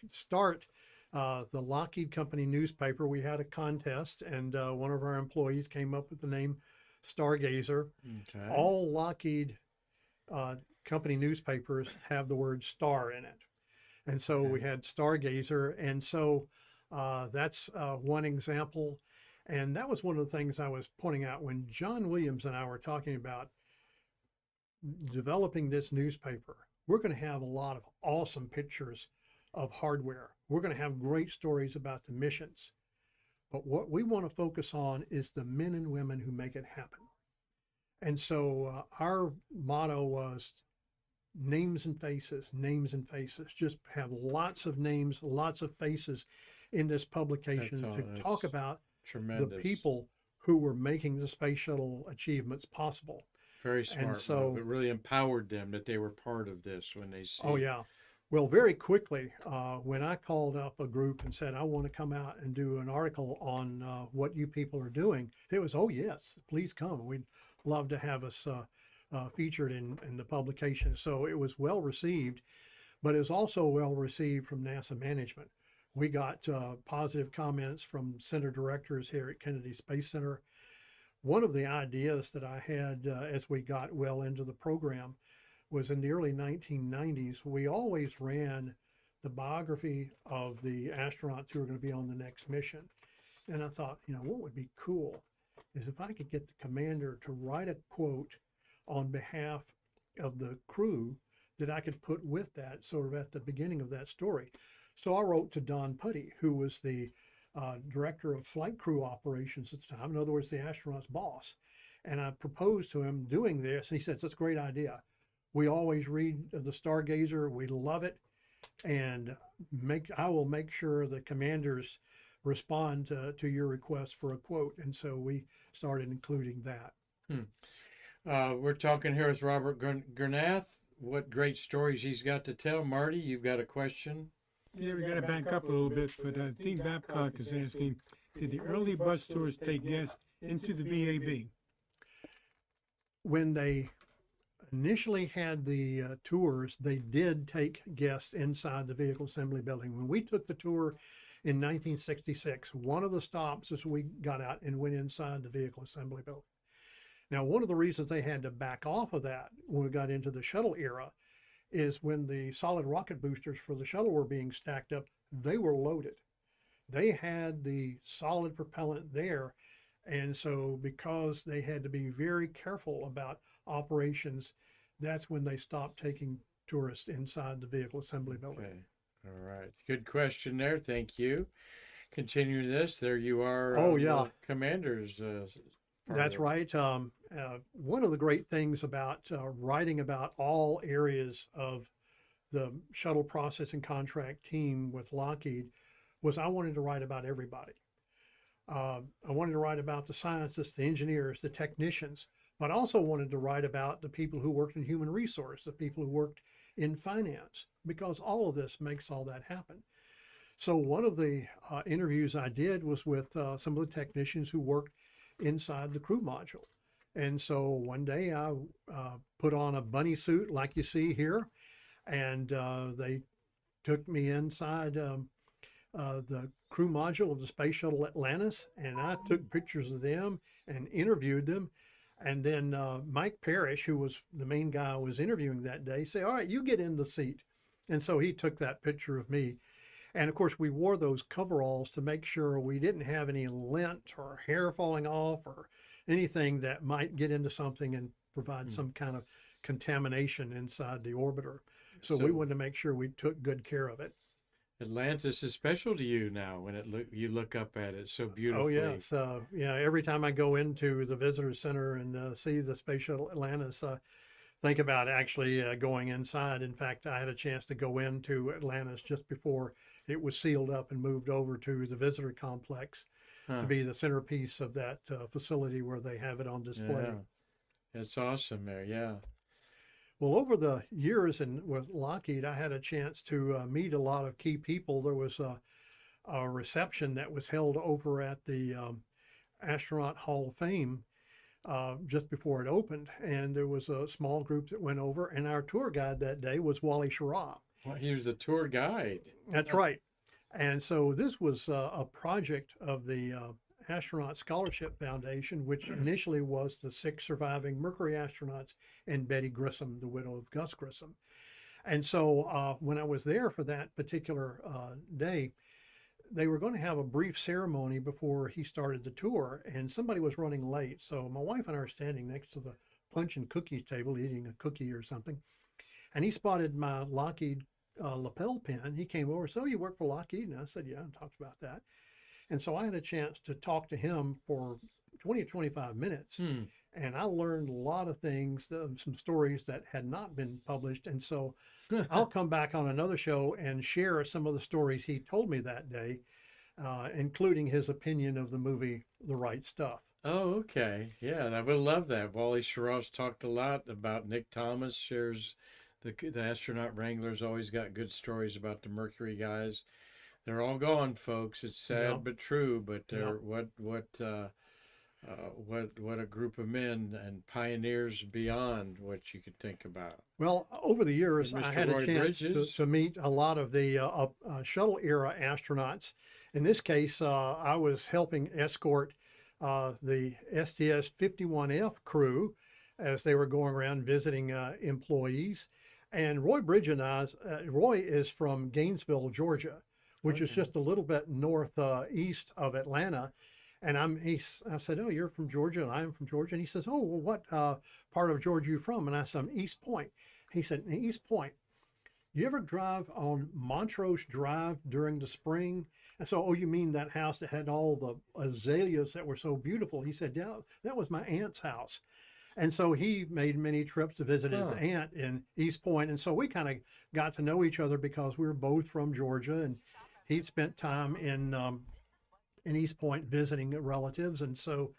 start the Lockheed Company newspaper. We had a contest, and one of our employees came up with the name Stargazer. Okay. All Lockheed company newspapers have the word star in it. And so we Okay. had Stargazer. And so that's one example. And that was one of the things I was pointing out when John Williams and I were talking about developing this newspaper. We're going to have a lot of awesome pictures of hardware. We're going to have great stories about the missions. But what we want to focus on is the men and women who make it happen. And so our motto was names and faces, names and faces. Just have lots of names, lots of faces in this publication That's all. to talk That's about the tremendous. people who were making the space shuttle achievements possible. Very And smart move. so, It really empowered them that they were part of this when they oh see. yeah. Well, very quickly, when I called up a group and said, I want to come out and do an article on what you people are doing, it was, oh, yes, please come. We'd love to have us featured in the publication. So it was well received, but it was also well received from NASA management. We got positive comments from center directors here at Kennedy Space Center. One of the ideas that I had as we got well into the program was in the early 1990s, we always ran the biography of the astronauts who were going to be on the next mission. And I thought, what would be cool is if I could get the commander to write a quote on behalf of the crew that I could put with that sort of at the beginning of that story. So I wrote to Don Putty, who was the director of flight crew operations at the time, in other words, the astronauts' boss. And I proposed to him doing this, and he said, that's a great idea. We always read the Stargazer. We love it. And I will make sure the commanders respond to your request for a quote. And so we started including that. We're talking here with Robert Granath. What great stories he's got to tell. Marty, you've got a question? Yeah, we got to back up a little bit, but I think Babcock is asking, did the early bus tours take guests into the VAB? When they initially had the tours, they did take guests inside the vehicle assembly building. When we took the tour in 1966, one of the stops is we got out and went inside the vehicle assembly building. Now, one of the reasons they had to back off of that when we got into the shuttle era is when the solid rocket boosters for the shuttle were being stacked up, they were loaded. They had the solid propellant there. And so because they had to be very careful about operations, that's when they stopped taking tourists inside the vehicle assembly building. Okay. All right. Good question there. Thank you. Continue this. There you are. Oh, yeah. Commanders. That's right. One of the great things about writing about all areas of the shuttle processing contract team with Lockheed was I wanted to write about everybody. I wanted to write about the scientists, the engineers, the technicians, but I also wanted to write about the people who worked in human resource, the people who worked in finance, because all of this makes all that happen. So one of the interviews I did was with some of the technicians who worked inside the crew module. And so one day I put on a bunny suit like you see here, and they took me inside the crew module of the Space Shuttle Atlantis, and I took pictures of them and interviewed them. And then Mike Parrish, who was the main guy I was interviewing that day, said, all right, you get in the seat. And so he took that picture of me. And of course, we wore those coveralls to make sure we didn't have any lint or hair falling off or anything that might get into something and provide some kind of contamination inside the orbiter. So we wanted to make sure we took good care of it. Atlantis is special to you now when you look up at it so beautifully. Oh, yes. Yeah, every time I go into the visitor center and see the Space Shuttle Atlantis, think about actually going inside. In fact, I had a chance to go into Atlantis just before it was sealed up and moved over to the visitor complex to be the centerpiece of that facility where they have it on display. Yeah. That's awesome there, yeah. Well, over the years and with Lockheed, I had a chance to meet a lot of key people. There was a reception that was held over at the Astronaut Hall of Fame just before it opened, and there was a small group that went over, and our tour guide that day was Wally Schirra. Well, he was the tour guide. That's right. And so this was a project of the Astronaut Scholarship Foundation, which initially was the 6 surviving Mercury astronauts and Betty Grissom, the widow of Gus Grissom. And so when I was there for that particular day, they were going to have a brief ceremony before he started the tour, and somebody was running late. So my wife and I are standing next to the punch and cookies table eating a cookie or something. And he spotted my Lockheed lapel pin. He came over, so you work for Lockheed? And I said, yeah, and talked about that. And so I had a chance to talk to him for 20 to 25 minutes. And I learned a lot of things, some stories that had not been published. And so I'll come back on another show and share some of the stories he told me that day, including his opinion of the movie The Right Stuff. Oh, okay. Yeah, and I would love that. Wally Schirra's talked a lot about Nick Thomas, shares the astronaut wranglers always got good stories about the Mercury guys. They're all gone, folks. It's sad Yeah. but true. But Yeah. what a group of men and pioneers beyond what you could think about. Well, over the years, And I Mr. had Roy a chance Bridges. to meet a lot of the Shuttle Era astronauts. In this case, I was helping escort the STS-51F crew as they were going around visiting employees. And Roy Bridges and Roy is from Gainesville, Georgia, which is Okay. just a little bit northeast of Atlanta. And I said, oh, you're from Georgia, and I'm from Georgia. And he says, oh, well, what part of Georgia are you from? And I said, I'm East Point. He said, East Point. You ever drive on Montrose Drive during the spring? And so, oh, you mean that house that had all the azaleas that were so beautiful? He said, yeah, that was my aunt's house. And so he made many trips to visit his Huh. aunt in East Point. And so we kind of got to know each other because we were both from Georgia, and he'd spent time in East Point visiting relatives. And so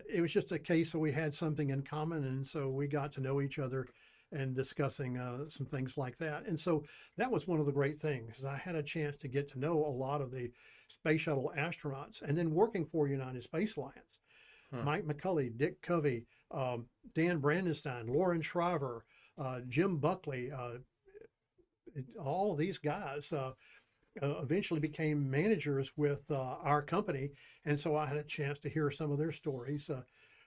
it was just a case that we had something in common. And so we got to know each other and discussing some things like that. And so that was one of the great things. I had a chance to get to know a lot of the space shuttle astronauts, and then working for United Space Alliance. Huh. Mike McCulley, Dick Covey, Dan Brandenstein, Lauren Shriver, Jim Buckley, all of these guys eventually became managers with our company. And so I had a chance to hear some of their stories,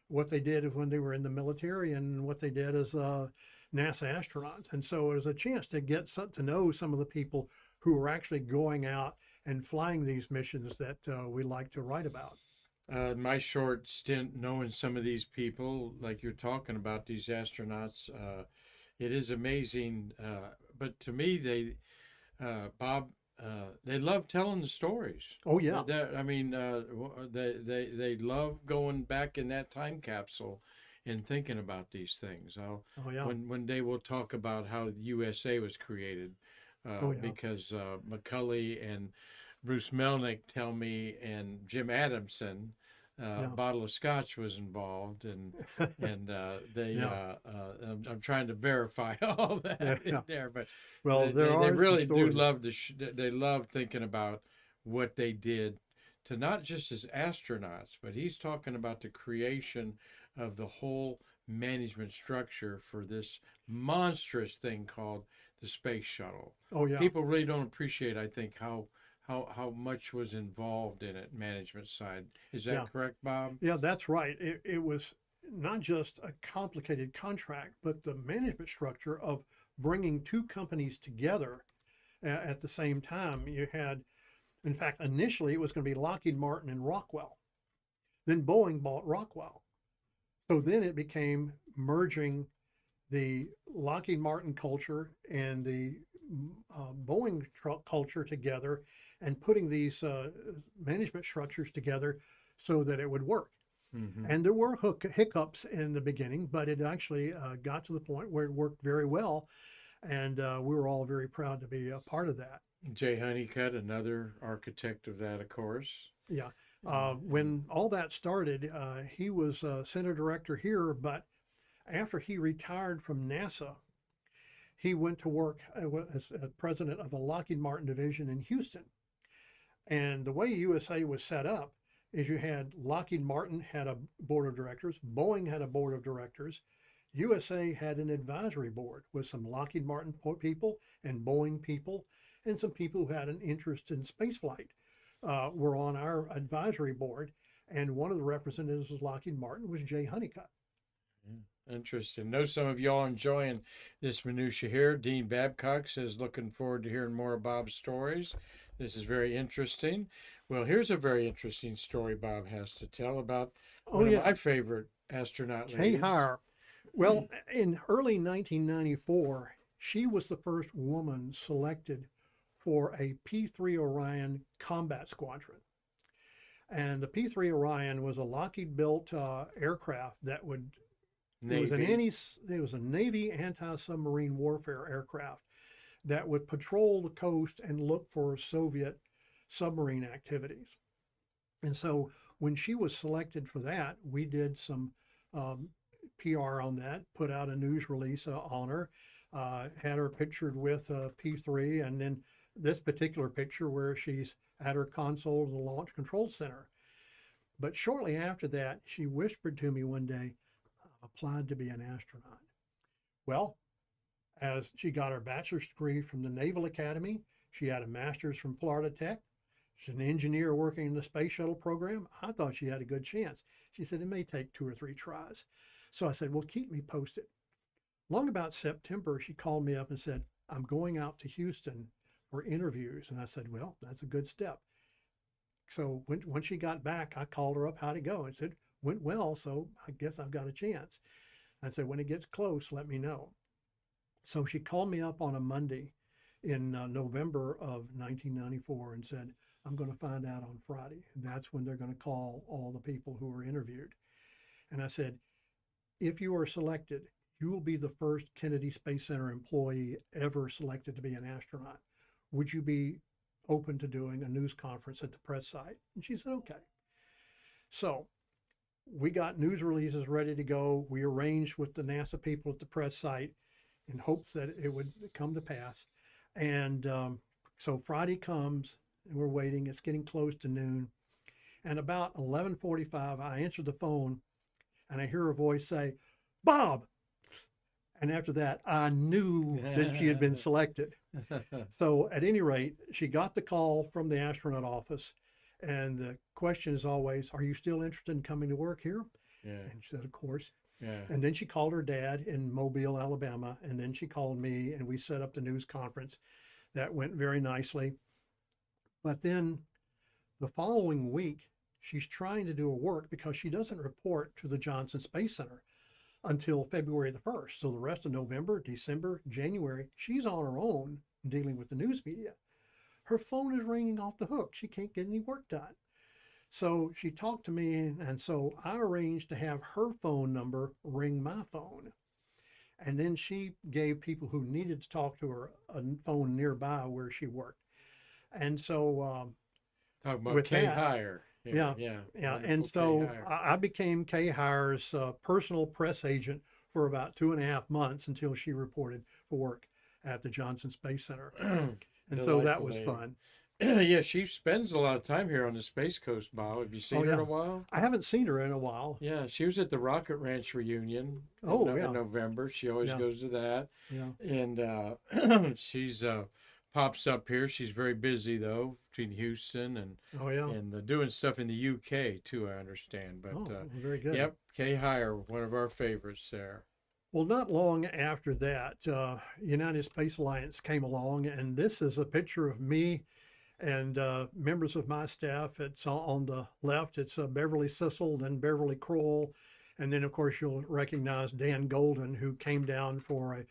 what they did when they were in the military and what they did as NASA astronauts. And so it was a chance to get to know some of the people who were actually going out and flying these missions that we like to write about. My short stint knowing some of these people, like you're talking about, these astronauts, it is amazing. But to me, Bob, they love telling the stories. Oh, yeah. I mean, they love going back in that time capsule and thinking about these things. Oh, yeah. When they will talk about how the USA was created, Oh, yeah. because McCulley and Bruce Melnick tell me, and Jim Adamson, Yeah. bottle of scotch was involved, and they. Yeah. I'm trying to verify all that Yeah, in yeah. there, but Well, they, there they, are they some really do stories. love they love thinking about what they did to not just as astronauts, but he's talking about the creation of the whole management structure for this monstrous thing called the space shuttle. Oh, yeah. People really don't appreciate, I think, how much was involved in it, management side. Is that Yeah. correct, Bob? Yeah, that's right. It was not just a complicated contract, but the management structure of bringing two companies together at the same time. You had, in fact, initially it was going to be Lockheed Martin and Rockwell. Then Boeing bought Rockwell. So then it became merging the Lockheed Martin culture and the Boeing culture together and putting these management structures together so that it would work. Mm-hmm. And there were hiccups in the beginning, but it actually got to the point where it worked very well. And we were all very proud to be a part of that. Jay Honeycutt, another architect of that, of course. Yeah. When all that started, he was center director here, but after he retired from NASA, he went to work as president of a Lockheed Martin division in Houston. And the way USA was set up is you had Lockheed Martin had a board of directors, Boeing had a board of directors, USA had an advisory board with some Lockheed Martin people and Boeing people and some people who had an interest in spaceflight were on our advisory board. And one of the representatives of Lockheed Martin was Jay Honeycutt. Interesting. Know some of y'all enjoying this minutia here. Dean Babcock says, looking forward to hearing more of Bob's stories. This is very interesting. Well, here's a very interesting story Bob has to tell about Oh, one of yeah. my favorite astronaut Kay ladies. Hire. Well, in early 1994, she was the first woman selected for a P-3 Orion combat squadron. And the P-3 Orion was a Lockheed built aircraft that would, Navy. it was a Navy anti-submarine warfare aircraft that would patrol the coast and look for Soviet submarine activities. And so when she was selected for that, we did some PR on that, put out a news release on her, had her pictured with P3, and then this particular picture where she's at her console of the Launch Control Center. But shortly after that, she whispered to me one day, "I've applied to be an astronaut." Well, as she got her bachelor's degree from the Naval Academy, she had a master's from Florida Tech. She's an engineer working in the space shuttle program. I thought she had a good chance. She said it may take 2 or 3 tries. So I said, well, keep me posted. Long about September, she called me up and said, I'm going out to Houston for interviews. And I said, well, that's a good step. So when she got back, I called her up, how'd it go? And said, went well, so I guess I've got a chance. I said, when it gets close, let me know. So she called me up on a Monday in November of 1994 and said, I'm going to find out on Friday. And that's when they're going to call all the people who were interviewed. And I said, if you are selected, you will be the first Kennedy Space Center employee ever selected to be an astronaut. Would you be open to doing a news conference at the press site? And she said, okay. So we got news releases ready to go. We arranged with the NASA people at the press site in hopes that it would come to pass. And so Friday comes and we're waiting. It's getting close to noon. And about 11:45, I answered the phone and I hear a voice say, Bob. And after that, I knew that she had been selected. So at any rate, she got the call from the astronaut office. And the question is always, are you still interested in coming to work here? Yeah. And she said, of course. Yeah. And then she called her dad in Mobile, Alabama. And then she called me and we set up the news conference. That went very nicely. But then the following week, she's trying to do her work because she doesn't report to the Johnson Space Center until February the 1st. So the rest of November, December, January, she's on her own dealing with the news media. Her phone is ringing off the hook. She can't get any work done. So she talked to me, and so I arranged to have her phone number ring my phone. And then she gave people who needed to talk to her a phone nearby where she worked. And so Talk about with Kay that, Hire. yeah. And Wonderful Kay so Hire. I became Kay Hire's personal press agent for about 2.5 months until she reported for work at the Johnson Space Center. And so that Delightful was lady. fun. Yeah, she spends a lot of time here on the Space Coast, Bob. Have you seen Oh, her in yeah. a while? I haven't seen her in a while. Yeah, she was at the Rocket Ranch reunion Oh, in yeah. November. She always Yeah. goes to that. Yeah. And she's pops up here. She's very busy though between Houston and Oh, yeah. doing stuff in the UK too. I understand. But Oh, very good. yep, Kay Hire, one of our favorites there. Well, not long after that, United Space Alliance came along, and this is a picture of me and members of my staff. It's on the left. It's Beverly Sissel, then Beverly Kroll, and then of course you'll recognize Dan Golden, who came down for a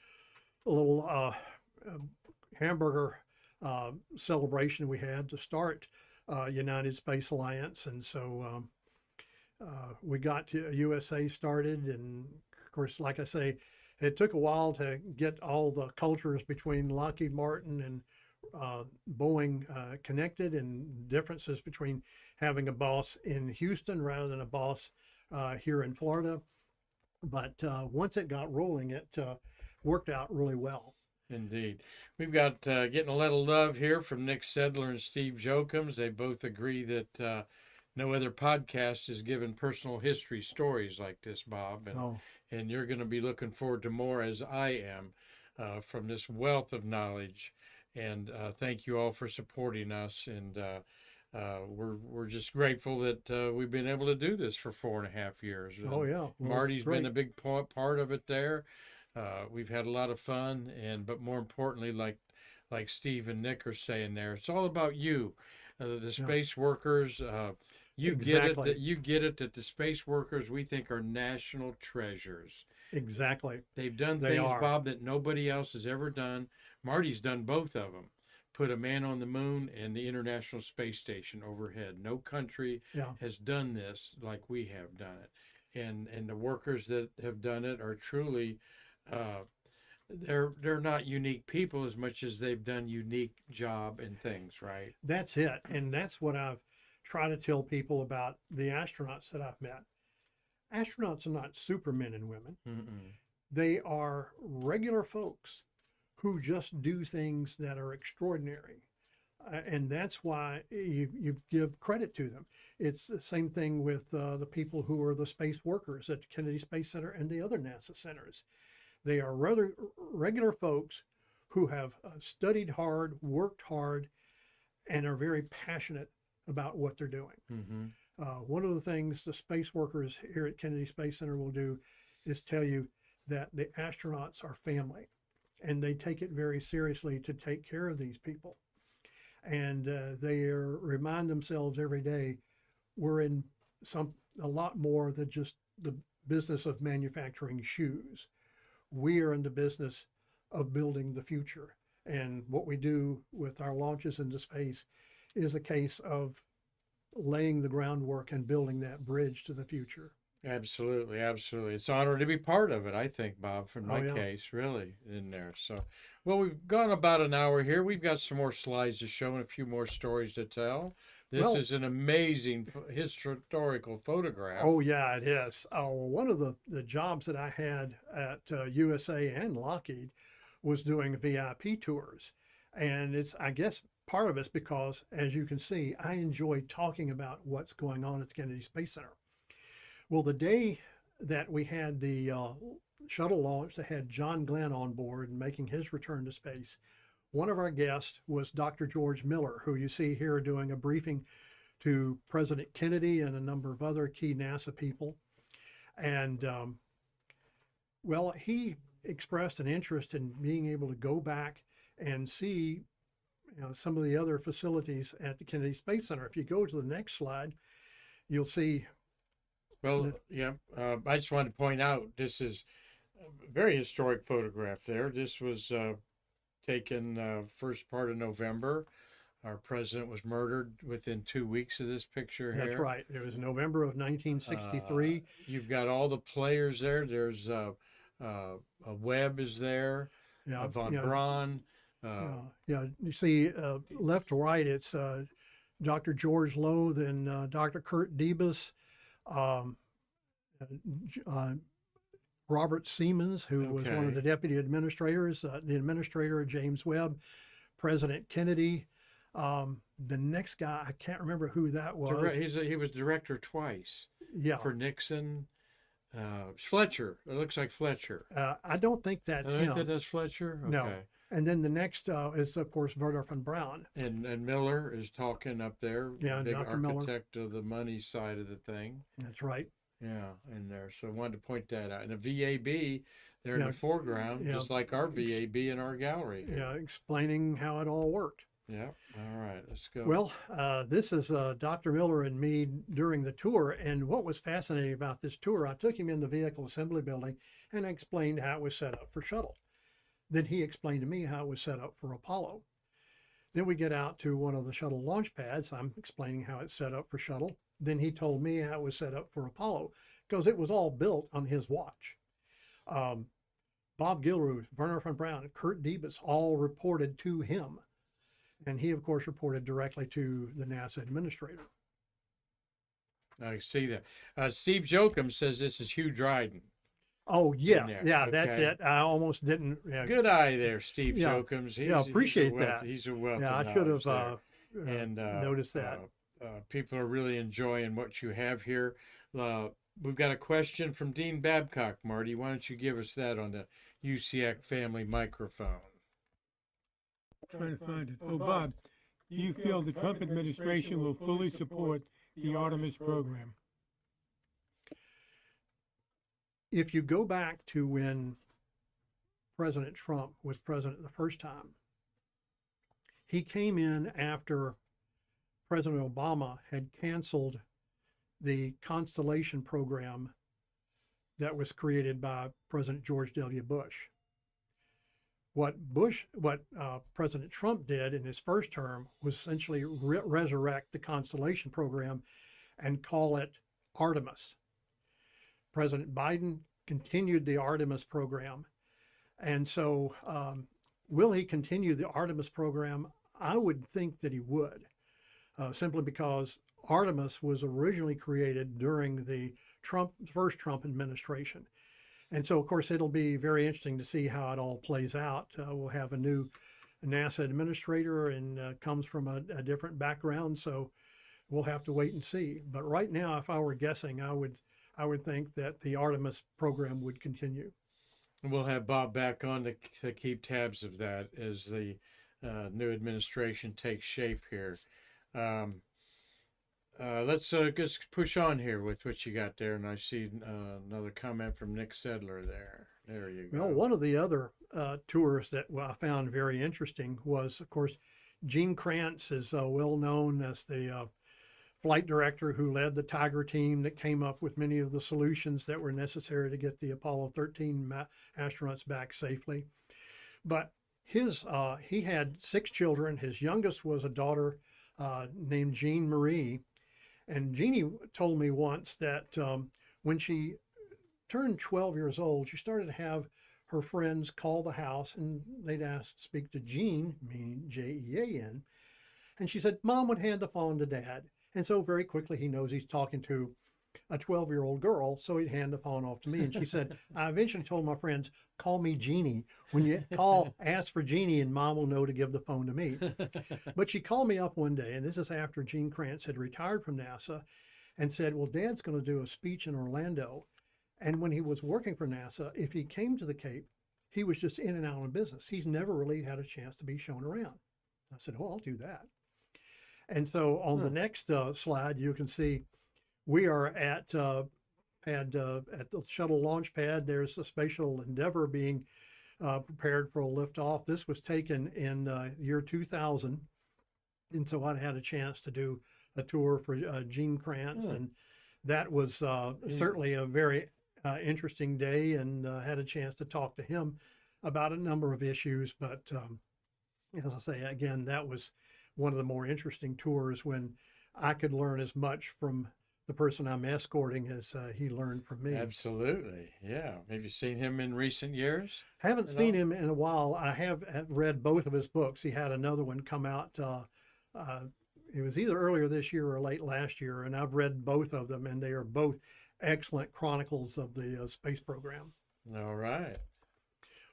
little hamburger celebration we had to start United Space Alliance, and so we got USA started, and of course, like I say, it took a while to get all the cultures between Lockheed Martin and Boeing connected, and differences between having a boss in Houston rather than a boss here in Florida. But once it got rolling, it worked out really well. Indeed. We've got getting a little love here from Nick Sedler and Steve Jokums. They both agree that no other podcast has given personal history stories like this, Bob. And you're going to be looking forward to more, as I am, from this wealth of knowledge. And thank you all for supporting us. And we're just grateful that we've been able to do this for 4.5 years. Oh And yeah, well, it's Marty's been great. a big part of it there. We've had a lot of fun, and but more importantly, like Steve and Nick are saying there, it's all about you, the Yeah, space workers. You get it exactly, that you get it that the space workers we think are national treasures. exactly. They've done They things, are. Bob, that nobody else has ever done. Marty's done both of them. Put a man on the moon and the International Space Station overhead. No country Yeah, has done this like we have done it. And the workers that have done it are truly uh, they're not unique people as much as they've done unique job and things, right? that's it, and that's what I've tried to tell people about the astronauts that I've met. Astronauts are not supermen and women. Mm-mm. They are regular folks who just do things that are extraordinary. And that's why you give credit to them. It's the same thing with the people who are the space workers at the Kennedy Space Center and the other NASA centers. They are rather regular folks who have studied hard, worked hard, and are very passionate about what they're doing. Mm-hmm. One of the things the space workers here at Kennedy Space Center will do is tell you that the astronauts are family and they take it very seriously to take care of these people. And remind themselves every day we're in a lot more than just the business of manufacturing shoes. We are in the business of building the future. And what we do with our launches into space is a case of laying the groundwork and building that bridge to the future. Absolutely, absolutely. It's an honor to be part of it, I think, Bob, from Oh my yeah. case, really, in there. So, well, we've gone about an hour here. We've got some more slides to show and a few more stories to tell. This Well, is an amazing historical photograph. oh yeah, it is. One of the jobs that I had at USA and Lockheed was doing VIP tours, and it's I guess part of it's because, as you can see, I enjoy talking about what's going on at the Kennedy Space Center. Well, the day that we had the shuttle launch that had John Glenn on board and making his return to space, one of our guests was Dr. George Miller, who you see here doing a briefing to President Kennedy and a number of other key NASA people. And well, he expressed an interest in being able to go back and see some of the other facilities at the Kennedy Space Center. If you go to the next slide, you'll see. Well, yeah, I just wanted to point out this is a very historic photograph there. This was taken first part of November. Our president was murdered within 2 weeks of this picture That's here. right. It was November of 1963. You've got all the players there. There's a Webb is there, Yeah, Von yeah, Braun. yeah. You see, left to right, it's Dr. George Lowe, then Dr. Kurt Debus, um, uh, Robert Siemens, who was one of the Okay. deputy administrators, the administrator James Webb, President Kennedy. The next guy, I can't remember who that was. He was director twice Yeah, for Nixon. Fletcher. It looks like Fletcher. I don't think that's I think him. that's Fletcher. No. Okay. And then the next is, of course, Werner von Braun. And Miller is talking up there. Yeah, Big Dr. Miller. architect of the money side of the thing. That's right. Yeah, in there. So I wanted to point that out. And a VAB there in Yeah, the foreground, yeah. just like our VAB in our gallery. Yeah, explaining how it all worked. Yeah. All right. Let's go. Well, this is Dr. Miller and me during the tour. And what was fascinating about this tour, I took him in the vehicle assembly building and I explained how it was set up for shuttle. Then he explained to me how it was set up for Apollo. Then we get out to one of the shuttle launch pads. I'm explaining how it's set up for shuttle. Then he told me how it was set up for Apollo because it was all built on his watch. Um, Bob Gilruth, Werner von Braun, Kurt Debus all reported to him. And he, of course, reported directly to the NASA administrator. I see that. Steve Jokum says this is Hugh Dryden. Oh, yeah. there, Yeah, that's okay. it. I almost didn't. Yeah, Good eye there, Steve Yeah, Jokums. yeah, appreciate that. He's a wealth yeah, of I should knowledge have there. And noticed that. people are really enjoying what you have here. We've got a question from Dean Babcock, Marty. Why don't you give us that on the UCX family microphone? Trying to find it. Oh, Bob, do you feel the Trump administration will fully support the Artemis program? If you go back to when President Trump was president the first time, he came in after President Obama had canceled the Constellation program that was created by President George W. Bush. What President Trump did in his first term was essentially resurrect the Constellation program and call it Artemis. President Biden continued the Artemis program. And so will he continue the Artemis program? I would think that he would, simply because Artemis was originally created during the first Trump administration. And so, of course, it'll be very interesting to see how it all plays out. We'll have a new NASA administrator and comes from a different background. So we'll have to wait and see. But right now, if I were guessing, I would think that the Artemis program would continue. We'll have Bob back on to keep tabs of that as the new administration takes shape here. Let's just push on here with what you got there. And I see another comment from Nick Sedler there. There you go. Well, one of the other tours that I found very interesting was, of course, Gene Kranz is well known as the flight director who led the Tiger team that came up with many of the solutions that were necessary to get the Apollo 13 astronauts back safely. But he had 6 children. His youngest was a daughter named Jean Marie. And Jeannie told me once that when she turned 12 years old, she started to have her friends call the house and they'd ask to speak to Jean, meaning Jean. And she said, Mom would hand the phone to Dad. And so very quickly he knows he's talking to a 12-year-old girl, so he'd hand the phone off to me. And she said, I eventually told my friends, call me Jeannie. When you call, ask for Jeannie and Mom will know to give the phone to me. But she called me up one day, and this is after Gene Kranz had retired from NASA, and said, well, Dad's going to do a speech in Orlando. And when he was working for NASA, if he came to the Cape, he was just in and out of business. He's never really had a chance to be shown around. I said, oh, I'll do that. And so on the next slide, you can see we are at the shuttle launch pad. There's a Spatial Endeavour being prepared for a liftoff. This was taken in year 2000. And so I had a chance to do a tour for Gene Kranz. And that was certainly a very interesting day, and had a chance to talk to him about a number of issues. But as I say, again, that was one of the more interesting tours when I could learn as much from the person I'm escorting as he learned from me. Absolutely. Yeah. Have you seen him in recent years? Haven't seen him in a while. I have read both of his books. He had another one come out. It was either earlier this year or late last year, and I've read both of them, and they are both excellent chronicles of the space program. All right.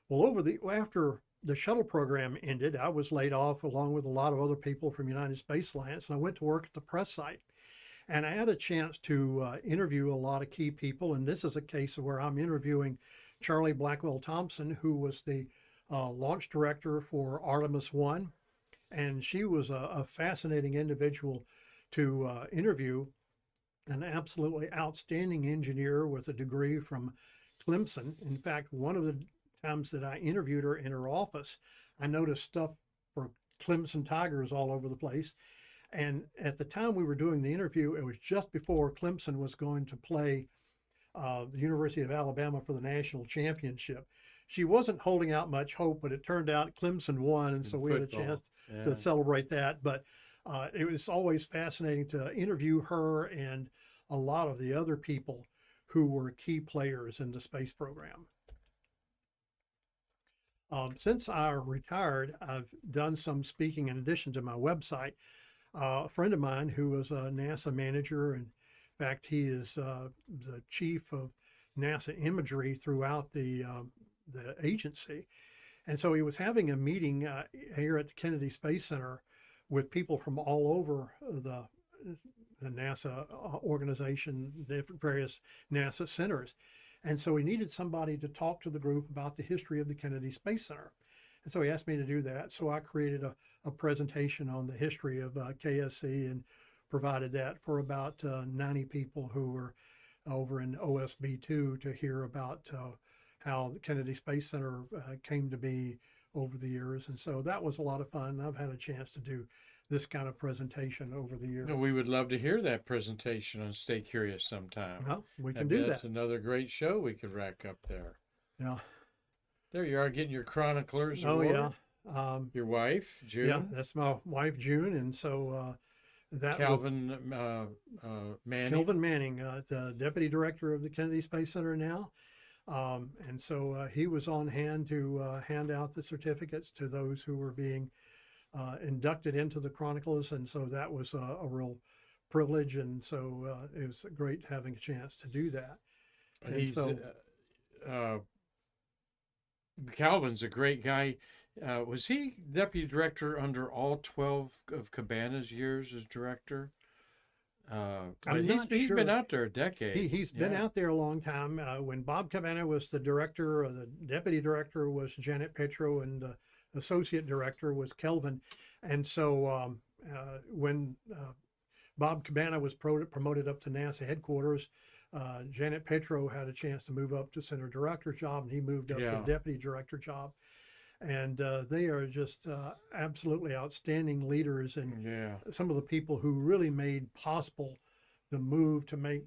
Well, after the shuttle program ended, I was laid off along with a lot of other people from United Space Alliance, and I went to work at the press site. And I had a chance to interview a lot of key people, and this is a case where I'm interviewing Charlie Blackwell Thompson, who was the launch director for Artemis 1. And she was a fascinating individual to interview, an absolutely outstanding engineer with a degree from Clemson. In fact, one of the times that I interviewed her in her office, I noticed stuff for Clemson Tigers all over the place. And at the time we were doing the interview, it was just before Clemson was going to play the University of Alabama for the national championship. She wasn't holding out much hope, but it turned out Clemson won, and so we had a chance to celebrate that. But it was always fascinating to interview her and a lot of the other people who were key players in the space program. Since I retired, I've done some speaking in addition to my website. A friend of mine who was a NASA manager, and in fact, he is the chief of NASA imagery throughout the agency. And so he was having a meeting here at the Kennedy Space Center with people from all over the NASA organization, different various NASA centers. And so he needed somebody to talk to the group about the history of the Kennedy Space Center. And so he asked me to do that. So I created a presentation on the history of KSC and provided that for about 90 people who were over in OSB2 to hear about how the Kennedy Space Center came to be over the years. And so that was a lot of fun. I've had a chance to do this kind of presentation over the years. No, we would love to hear that presentation on Stay Curious sometime. Well, we I can do bet that. another great show we could rack up there. Yeah. There you are, getting your Chroniclers Oh, award. yeah. Your wife, June. Yeah, that's my wife, June. And so that was Calvin Manning. Kelvin Manning, the deputy director of the Kennedy Space Center now. And so he was on hand to hand out the certificates to those who were being inducted into the Chronicles. And so that was a real privilege. And so it was great having a chance to do that. And He's so, Calvin's a great guy. Was he deputy director under all 12 of Cabana's years as director? But I'm not he's sure. been out there a decade. He's been Yeah. out there a long time. When Bob Cabana was the director, or the deputy director was Janet Petro, and the associate director was Kelvin. And so when Bob Cabana was promoted up to NASA headquarters, Janet Petro had a chance to move up to center director job, and he moved up to Yeah. the deputy director job. And they are just absolutely outstanding leaders, and Yeah. some of the people who really made possible the move to make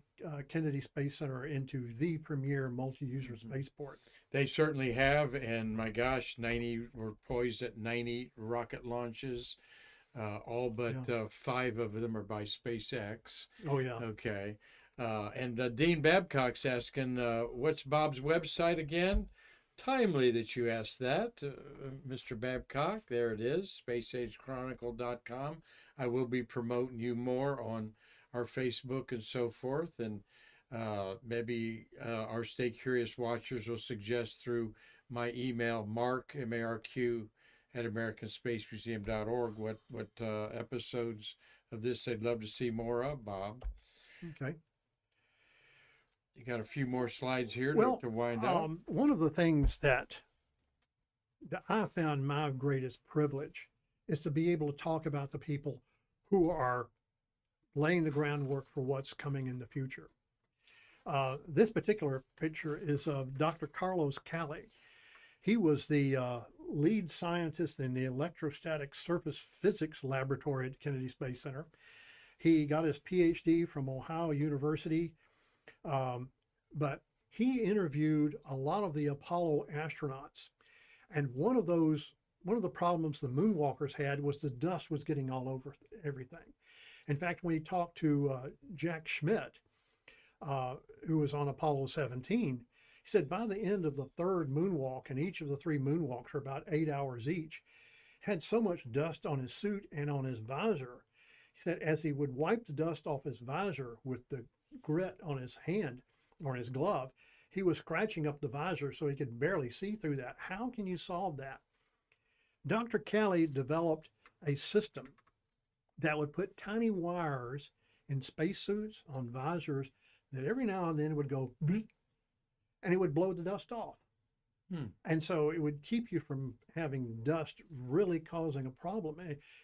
Kennedy Space Center into the premier multi-user spaceport. They certainly have, and my gosh, 90 we're poised at 90 rocket launches. All but 5 of them are by SpaceX. Oh yeah. Okay. And Dean Babcock's asking, what's Bob's website again? Timely that you asked that, Mr. Babcock. There it is, spaceagechronicle.com. I will be promoting you more on our Facebook and so forth. And maybe our Stay Curious watchers will suggest through my email, Mark, M-A-R-Q, at AmericanSpaceMuseum.org, what episodes of this they'd love to see more of, Bob. Okay. You got a few more slides here Well, to wind up. one of the things that I found my greatest privilege is to be able to talk about the people who are laying the groundwork for what's coming in the future. This particular picture is of Dr. Carlos Cali. He was the lead scientist in the electrostatic surface physics laboratory at Kennedy Space Center. He got his PhD from Ohio University, but he interviewed a lot of the Apollo astronauts. And one of the problems the moonwalkers had was the dust was getting all over everything. In fact, when he talked to Jack Schmitt, who was on Apollo 17, he said by the end of the third moonwalk, and each of the 3 moonwalks were about 8 hours each, had so much dust on his suit and on his visor. He said as he would wipe the dust off his visor with the grit on his hand or his glove, he was scratching up the visor so he could barely see through that. How can you solve that? Dr. Kelly developed a system that would put tiny wires in spacesuits on visors that every now and then would go bleep, and it would blow the dust off. And so it would keep you from having dust really causing a problem.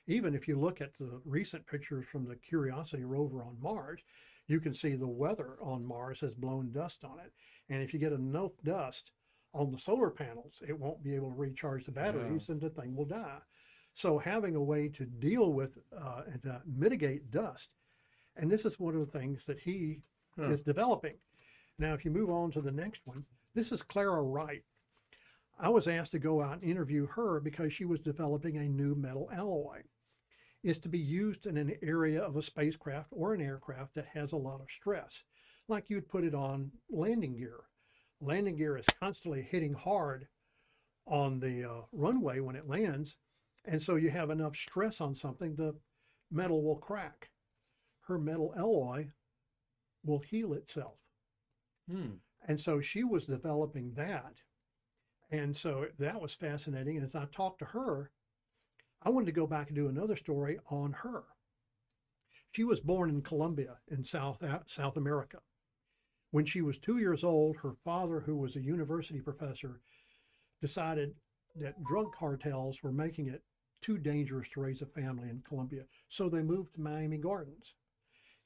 Even if you look at the recent pictures from the Curiosity rover on Mars, you can see the weather on Mars has blown dust on it. And if you get enough dust on the solar panels, it won't be able to recharge the batteries and the thing will die. So having a way to deal with and to mitigate dust, and this is one of the things that he is developing. Now, if you move on to the next one, this is Clara Wright. I was asked to go out and interview her because she was developing a new metal alloy. It's to be used in an area of a spacecraft or an aircraft that has a lot of stress, like you'd put it on landing gear. Landing gear is constantly hitting hard on the runway when it lands, and so you have enough stress on something, the metal will crack. Her metal alloy will heal itself. And so she was developing that. And so that was fascinating. And as I talked to her, I wanted to go back and do another story on her. She was born in Colombia in South America. When she was 2 years old, her father, who was a university professor, decided that drug cartels were making it too dangerous to raise a family in Columbia. So they moved to Miami Gardens.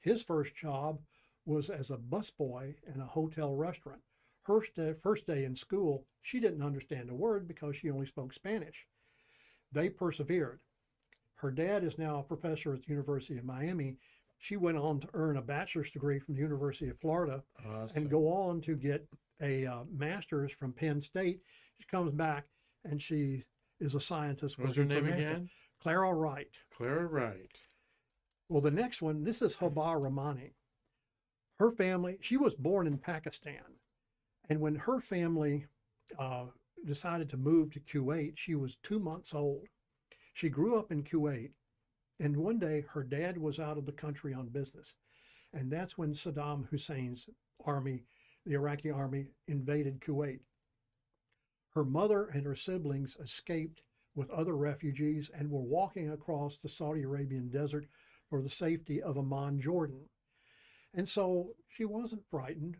His first job was as a busboy in a hotel restaurant. Her first day in school, she didn't understand a word because she only spoke Spanish. They persevered. Her dad is now a professor at the University of Miami. She went on to earn a bachelor's degree from the University of Florida Awesome. and go on to get a master's from Penn State. She comes back and she is a scientist. What's her working for name NASA. again? Clara Wright. Clara Wright. Well, the next one, this is Haba Rahmani. Her family, she was born in Pakistan. And when her family decided to move to Kuwait, she was 2 months old. She grew up in Kuwait. And one day her dad was out of the country on business. And that's when Saddam Hussein's army, the Iraqi army, invaded Kuwait. Her mother and her siblings escaped with other refugees and were walking across the Saudi Arabian desert for the safety of Amman, Jordan. And so she wasn't frightened.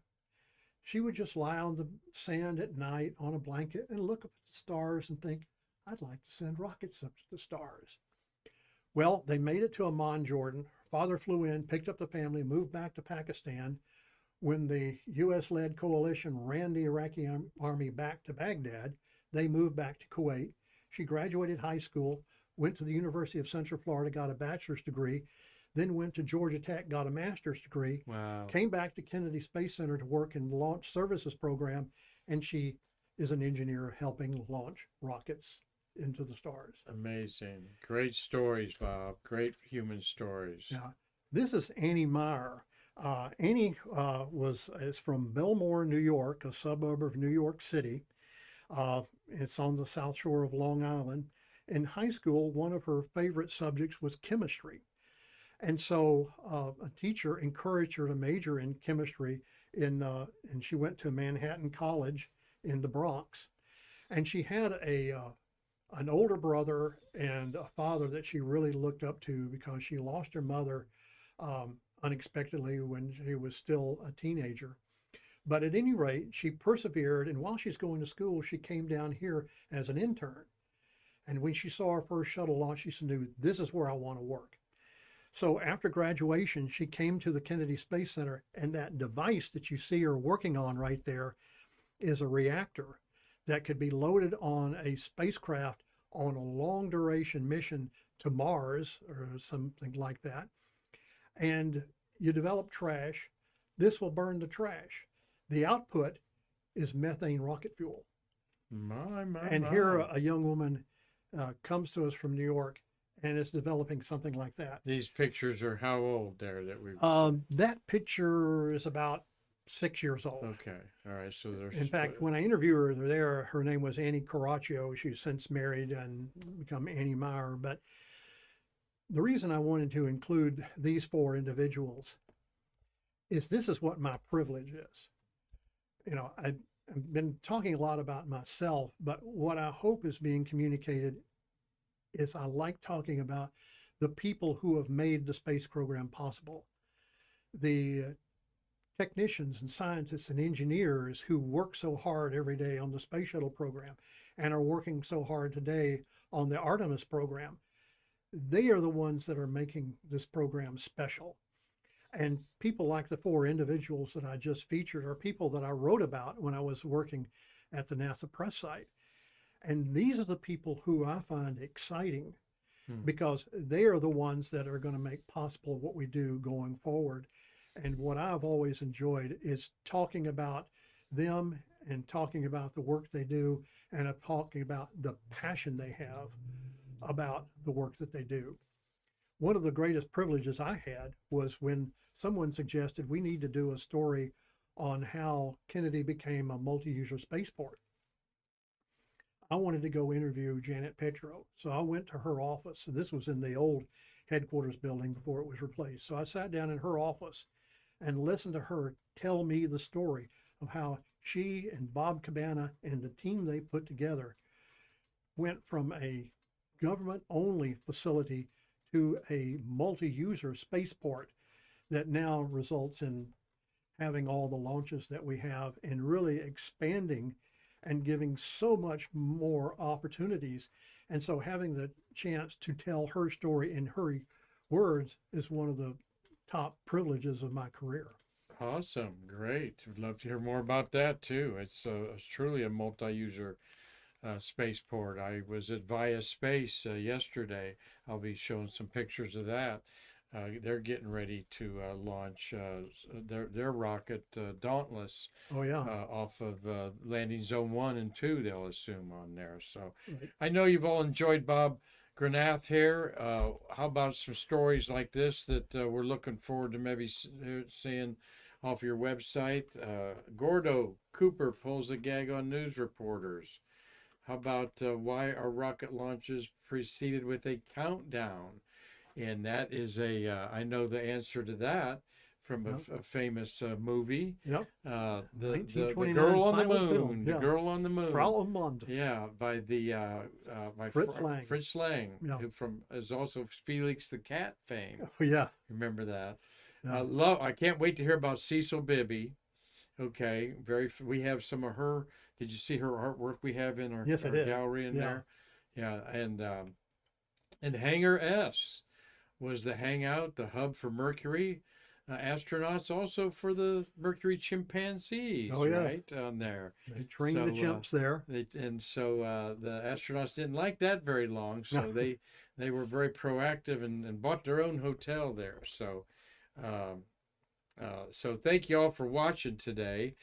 She would just lie on the sand at night on a blanket and look up at the stars and think, I'd like to send rockets up to the stars. Well, they made it to Amman, Jordan. Father flew in, picked up the family, moved back to Pakistan. When the U.S.-led coalition ran the Iraqi army back to Baghdad, they moved back to Kuwait. She graduated high school, went to the University of Central Florida, got a bachelor's degree, then went to Georgia Tech, got a master's degree, Wow. came back to Kennedy Space Center to work in the Launch Services Program, and she is an engineer helping launch rockets into the stars. Amazing. Great stories, Bob. Great human stories. Yeah. This is Annie Meyer. Annie is from Belmore, New York, a suburb of New York City. It's on the south shore of Long Island. In high school, one of her favorite subjects was chemistry. And so a teacher encouraged her to major in chemistry and she went to Manhattan College in the Bronx. And she had an older brother and a father that she really looked up to because she lost her mother unexpectedly when she was still a teenager. But at any rate, she persevered. And while she's going to school, she came down here as an intern. And when she saw her first shuttle launch, she knew, this is where I want to work. So after graduation, she came to the Kennedy Space Center, and that device that you see her working on right there is a reactor that could be loaded on a spacecraft on a long duration mission to Mars or something like that. And you develop trash. This will burn the trash. The output is methane rocket fuel. My, And here a young woman comes to us from New York and is developing something like that. These pictures are how old there that we That picture is about 6 years old. Okay. All right. So there's In fact, when I interviewed her there, her name was Annie Caraccio. She's since married and become Annie Meyer. But the reason I wanted to include these four individuals is this is what my privilege is. You know, I've been talking a lot about myself, but what I hope is being communicated is I like talking about the people who have made the space program possible. The technicians and scientists and engineers who work so hard every day on the space shuttle program and are working so hard today on the Artemis program. They are the ones that are making this program special. And people like the four individuals that I just featured are people that I wrote about when I was working at the NASA press site. And these are the people who I find exciting because they are the ones that are going to make possible what we do going forward. And what I've always enjoyed is talking about them and talking about the work they do and talking about the passion they have about the work that they do. One of the greatest privileges I had was when someone suggested we need to do a story on how Kennedy became a multi-user spaceport. I wanted to go interview Janet Petro. So I went to her office, and this was in the old headquarters building before it was replaced. So I sat down in her office and listened to her tell me the story of how she and Bob Cabana and the team they put together went from a government-only facility to a multi-user spaceport that now results in having all the launches that we have and really expanding and giving so much more opportunities. And so having the chance to tell her story in her words is one of the top privileges of my career. Awesome, great. Would love to hear more about that too. It's truly a multi-user spaceport. I was at Via Space yesterday. I'll be showing some pictures of that. They're getting ready to launch their rocket Dauntless Oh yeah. off of landing zone 1 and 2. They'll assume on there. So Right. I know you've all enjoyed Bob Granath here. How about some stories like this that we're looking forward to maybe seeing off your website? Gordo Cooper pulls the gag on news reporters. How about why are rocket launches preceded with a countdown? And that is I know the answer to that from Yep. a famous movie. Yep. The 1929 Girl on the silent Moon. film. The Yeah. Girl on the Moon. Frau Mond. Yeah, by the by Fritz Lang. Fritz Lang, Yeah. who from is also Felix the Cat fame. Oh yeah. Remember that? Yeah. I can't wait to hear about Cecil Bibby. Okay, we have some of her. Did you see her artwork we have in our, Yes, I our did. gallery in Yeah. there? Yeah, and Hangar S was the hangout, the hub for Mercury astronauts, also for the Mercury chimpanzees, Oh, yes. right on there. They trained the So, chimps there. So the astronauts didn't like that very long, so they were very proactive and bought their own hotel there. So, so thank you all for watching today.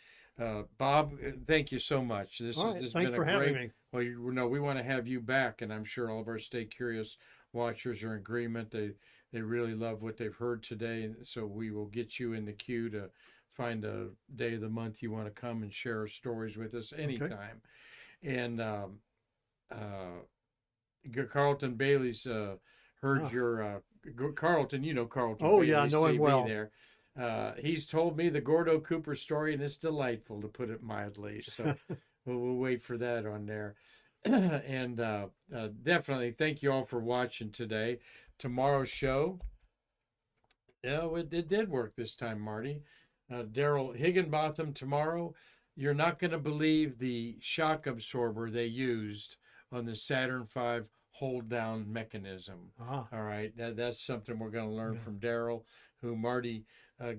Bob, thank you so much. This All right. has Thanks been for a having great. me. Well, we want to have you back, and I'm sure all of our Stay Curious watchers are in agreement. They really love what they've heard today, and so we will get you in the queue to find a day of the month you want to come and share stories with us anytime. And Carlton Bailey's heard your Carlton. You know Carlton. Oh, Bailey's yeah, I know him TV well. There. He's told me the Gordo Cooper story, and it's delightful, to put it mildly. So we'll wait for that on there. And definitely thank you all for watching today. Tomorrow's show, it did work this time, Marty. Daryl Higginbotham tomorrow. You're not going to believe the shock absorber they used on the Saturn V hold down mechanism. Ah. All right, that's something we're going to learn Yeah. from Daryl, who Marty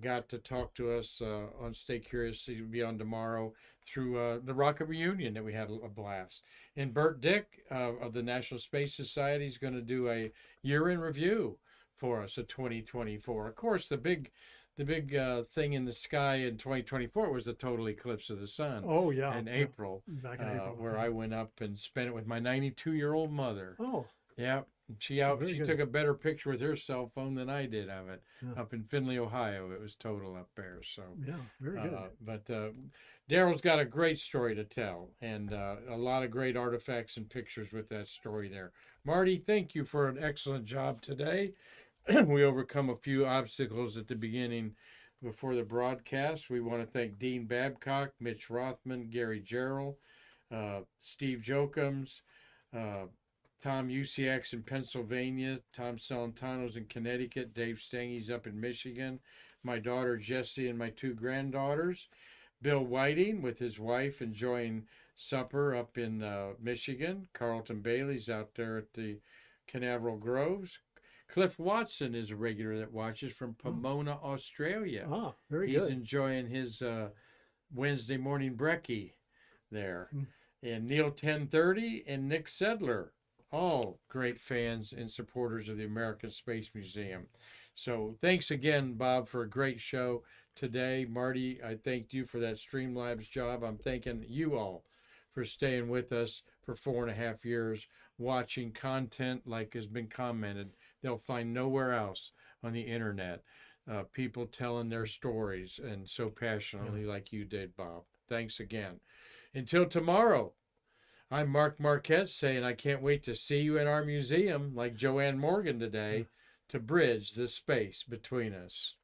got to talk to us on Stay Curious. He'll be on tomorrow through the Rocket Reunion that we had a blast. And Bert Dick of the National Space Society is going to do a year in review for us of 2024. Of course, the big thing in the sky in 2024 was the total eclipse of the sun. Oh yeah. In Yeah. April, Back in April. where yeah. I went up and spent it with my 92-year-old mother. Oh. Yeah, she very good. took a better picture with her cell phone than I did of it Yeah. up in Findlay, Ohio. It was total up there. So, Yeah. Very good. but Daryl's got a great story to tell, and a lot of great artifacts and pictures with that story there. Marty, thank you for an excellent job today. We overcome a few obstacles at the beginning before the broadcast. We want to thank Dean Babcock, Mitch Rothman, Gary Gerald, Steve Jokums, Tom Usiaks in Pennsylvania, Tom Celentano's in Connecticut, Dave Stengy's up in Michigan, my daughter Jessie and my 2 granddaughters, Bill Whiting with his wife enjoying supper up in Michigan, Carlton Bailey's out there at the Canaveral Groves. Cliff Watson is a regular that watches from Pomona, Australia. Ah, very He's good. enjoying his Wednesday morning brekkie there. And Neil 1030 and Nick Sedler, all great fans and supporters of the American Space Museum. So thanks again, Bob, for a great show today. Marty, I thanked you for that Streamlabs job. I'm thanking you all for staying with us for 4.5 years, watching content like has been commented they'll find nowhere else on the internet. People telling their stories and so passionately like you did, Bob. Thanks again. Until tomorrow, I'm Mark Marquette saying I can't wait to see you in our museum like Joanne Morgan today to bridge the space between us.